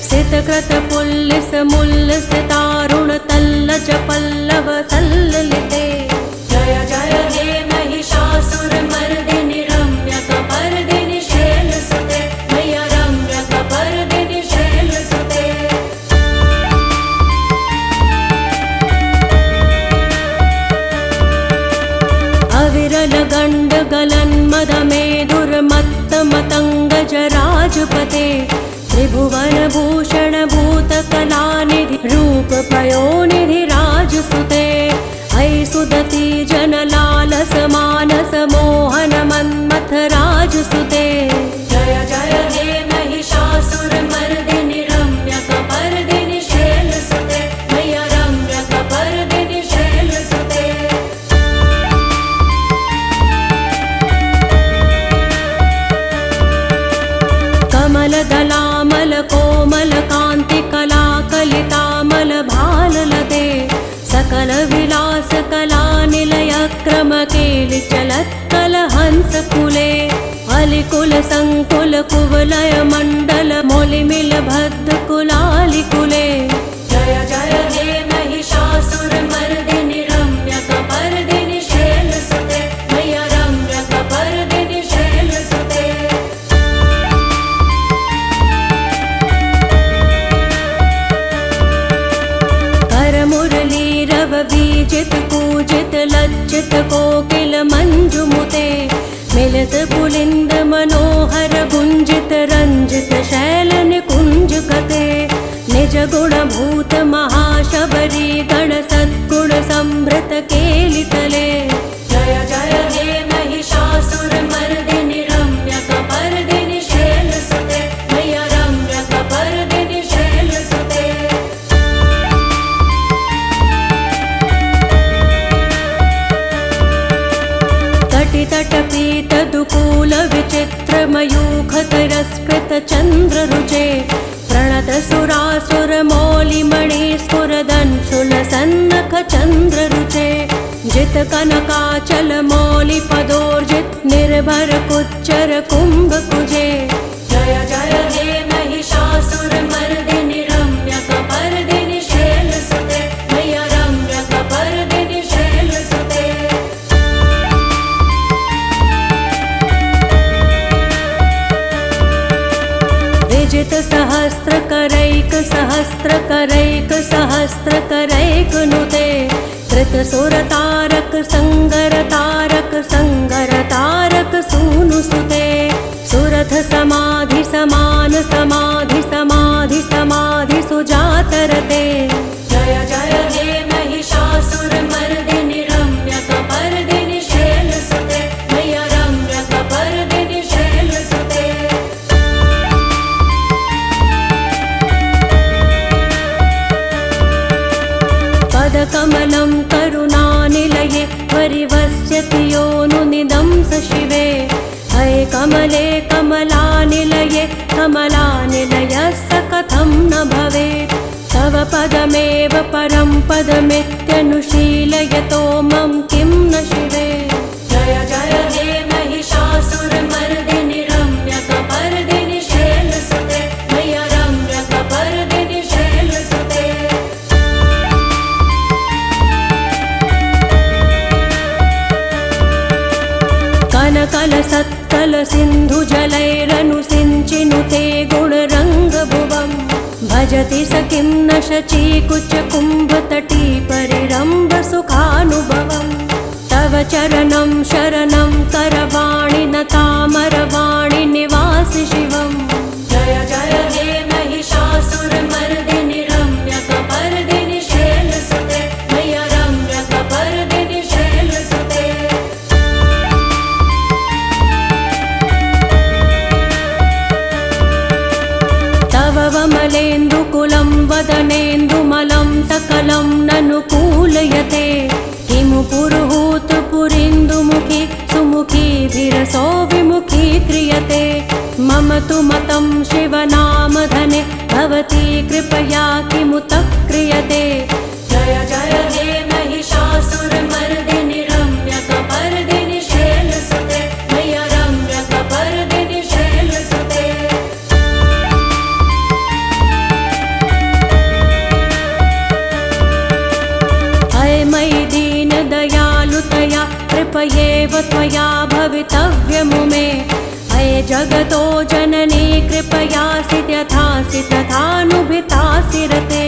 सितकृत पुल्लिस मुल्लिस तारुण तल्लज पल्लव सल्ललिते जय जय अविरल गण्ड गलन्मदमेधुर्मत्तमतङ्गजराजपते त्रिभुवनभूषण भूतकलानिधि रूप पयोनिधि राजसुते ऐ सुदती जनलालस मानस मोहन मन्मथ राजसुते जय जय हे महिषासुरमर्दिनि रम्यकपर्दिनि शैलसुते मय्या रम्यकपर्दिनि शैलसुते कमलदलामल कोमल कान्ति कलाकलितामल भाललते सकल विलास कला निलय क्रम केलि चलत्कल हंस कुले अलिकुल संकुल कुवलय मंडल मोलिमिल भद्द कुलालि कुले जय जय हे महिषासुरमर्दिनि रम्यकपर्दिनि शैलसुते मय्या रम्यकपर्दिनि शैलसुते करमुरलीरव बीजित पूजित लज्जित कोकिल मंजुमुते मिलित पुलिंद मनोहर गुंजित रंजित शैल निकुंज कते निज गुण भूत महाशबरी गण सद्गुण संभृत केलितले जय जय हे महिषासुरमर्दिनि रम्यकपर्दिनि शैलसुते मय्या रम्यकपर्दिनि शैलसुते तटितटपीत दुकूल विचित्र मयूख तिरस्कृत चंद्र रुचे प्रणत सुरासुर मौलिमणि स्फुरदंशुल सन्नख चंद्र रुचे जित कनकाचल मौलि पदोर्जित निर्भर कुच्चर कुंभ कुजे जय जय हे महिषासुरमर्दिनि रम्यकपर्दिनि शैलसुते मय्या रम्यकपर्दिनि शैलसुते विजित सहस्र करैक सहस्र करैक सहस्र करैक नुते कृत सुर तारक संगर तारक सूनु सुते सुरथ समाधि समान समाधि समाधि समाधि सुजातरते जय जय हे महिषासुरमर्दिनि रम्यकपर्दिनि शैलसुते मय्या रम्यकपर्दिनि शैलसुते पदकमलं करुणानिलये परिवस्यति योनुनिदं स शिवे हये कमले कमलानिलये कमलानिलयस्य कथं न भवेत् तव पदमेव परं पदमित्यनुशीलयतो मम किं न शिवे जय जय हे महिषासुरमर्दिनि रम्यकपर्दिनि शैलसुते मय्या रम्यकपर्दिनि शैलसुते कनकल सत्कल सिन्धु जलैरनुसिञ्चिनुते गुणरङ्गभुवम् भजति स किं न शचीकुच कुम्भतटी परिरम्भ सुखानुभवम् तव चरणं शरणं करवाणि न तामरवाणि निवासि शिवम् जय जय हे महिषासुरमर्दिनि रम्यकपर्दिनि शैलसुते मय्या रम्यकपर्दिनि शैलसुते वमलेन्दुकुलं वदनेन्दुमलं सकलं ननुकूलयते किमु पुरुहूतपुरीन्दुमुखी सुमुखीभिरसो विमुखी क्रियते मम तु मतं शिवनामधने भवती कृपया किमुतः क्रियते जय जय हे महिषासुरमर्दिनि रम्यकपर्दिनि शैलसुते मय्या रम्यकपर्दिनि शैलसुते मयि दीनदयालुतया कृपयेव त्वया भवितव्यमुमे अये जगतो जननी कृपयासि यथासि तथानुभितासि रते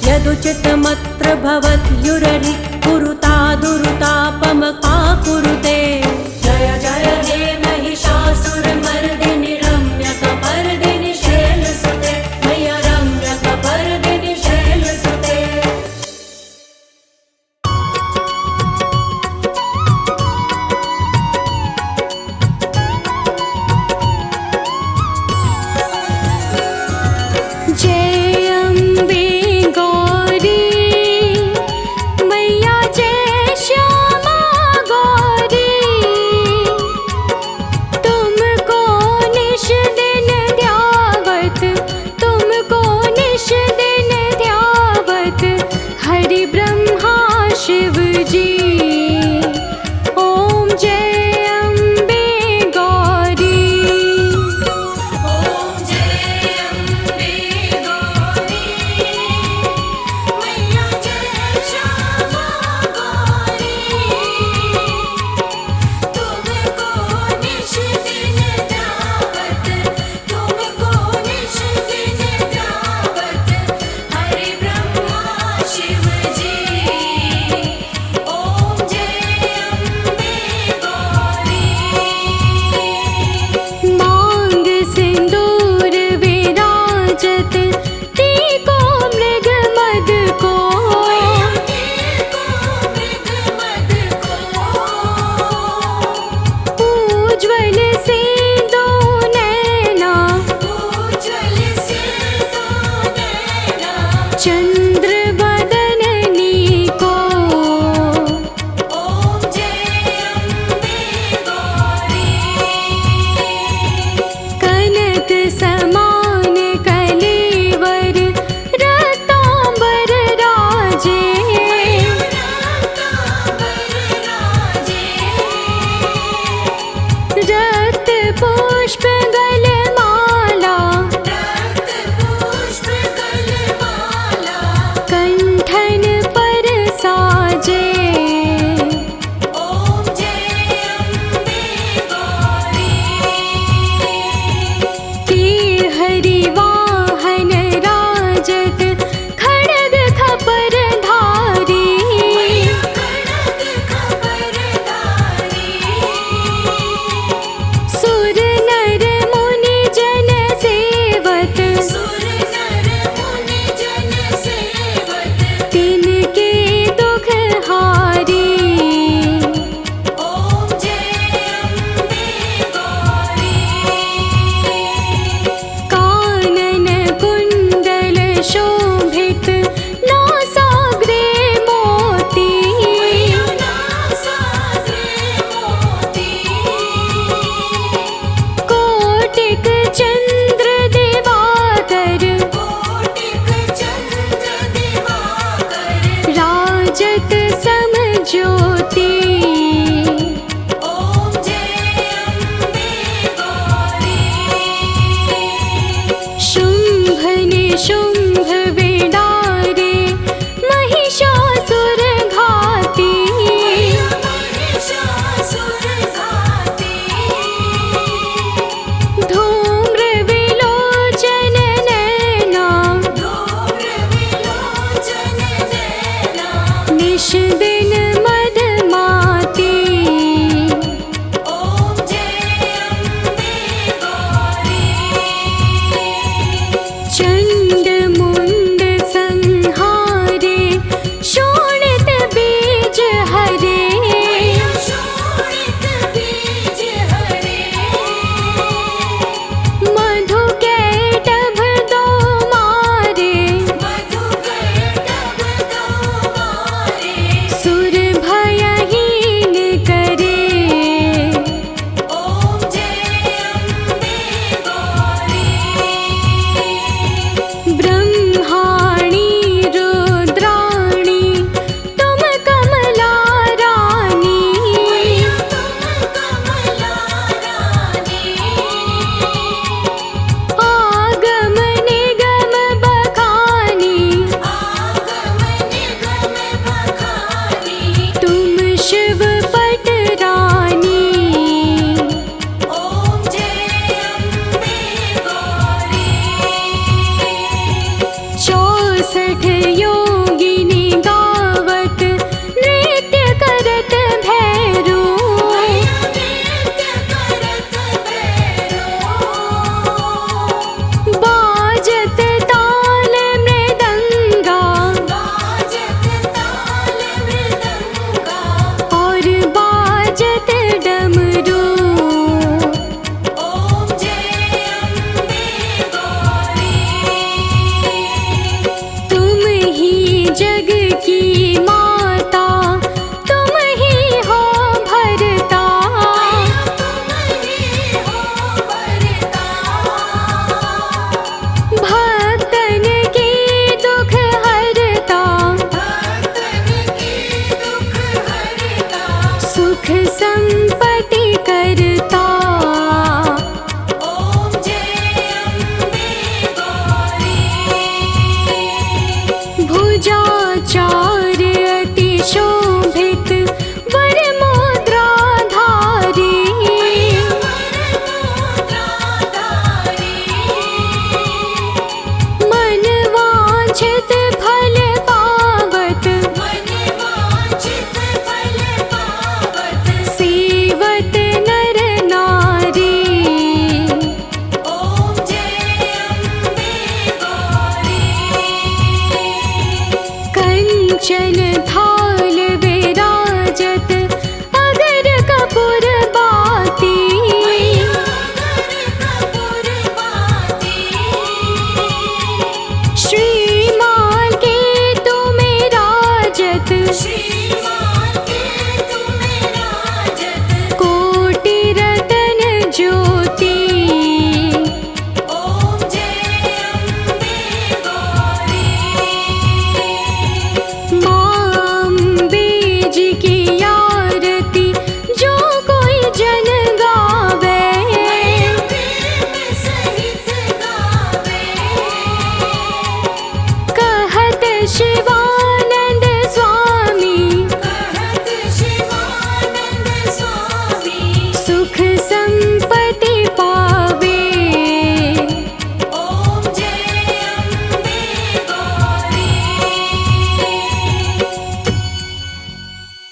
यदुचितमत्र भवत्युररि कुरुता दुरुतापमका कुरुते जय अम्बे गौरी। ओम जय अम्बे गौरी, मैया जय श्यामा गौरी। तुमको निश दिन ध्यावत, तुमको निश दिन ध्यावत, हरि ब्रह्मा शिव जी। ओम जय अम्बे गौरी। मांग सिंदूर विराजत, टीको मृग मद को। उज्ज्वल से दो नैना, चंद्र बदननी को। कनक समान कलेवर, रतांबर राजे। रक्त पुष्प गलमाला, कंठन पर साजे। के हरि वाहन राजत, खड्ग खपर धारी। सुर नर संपत्ति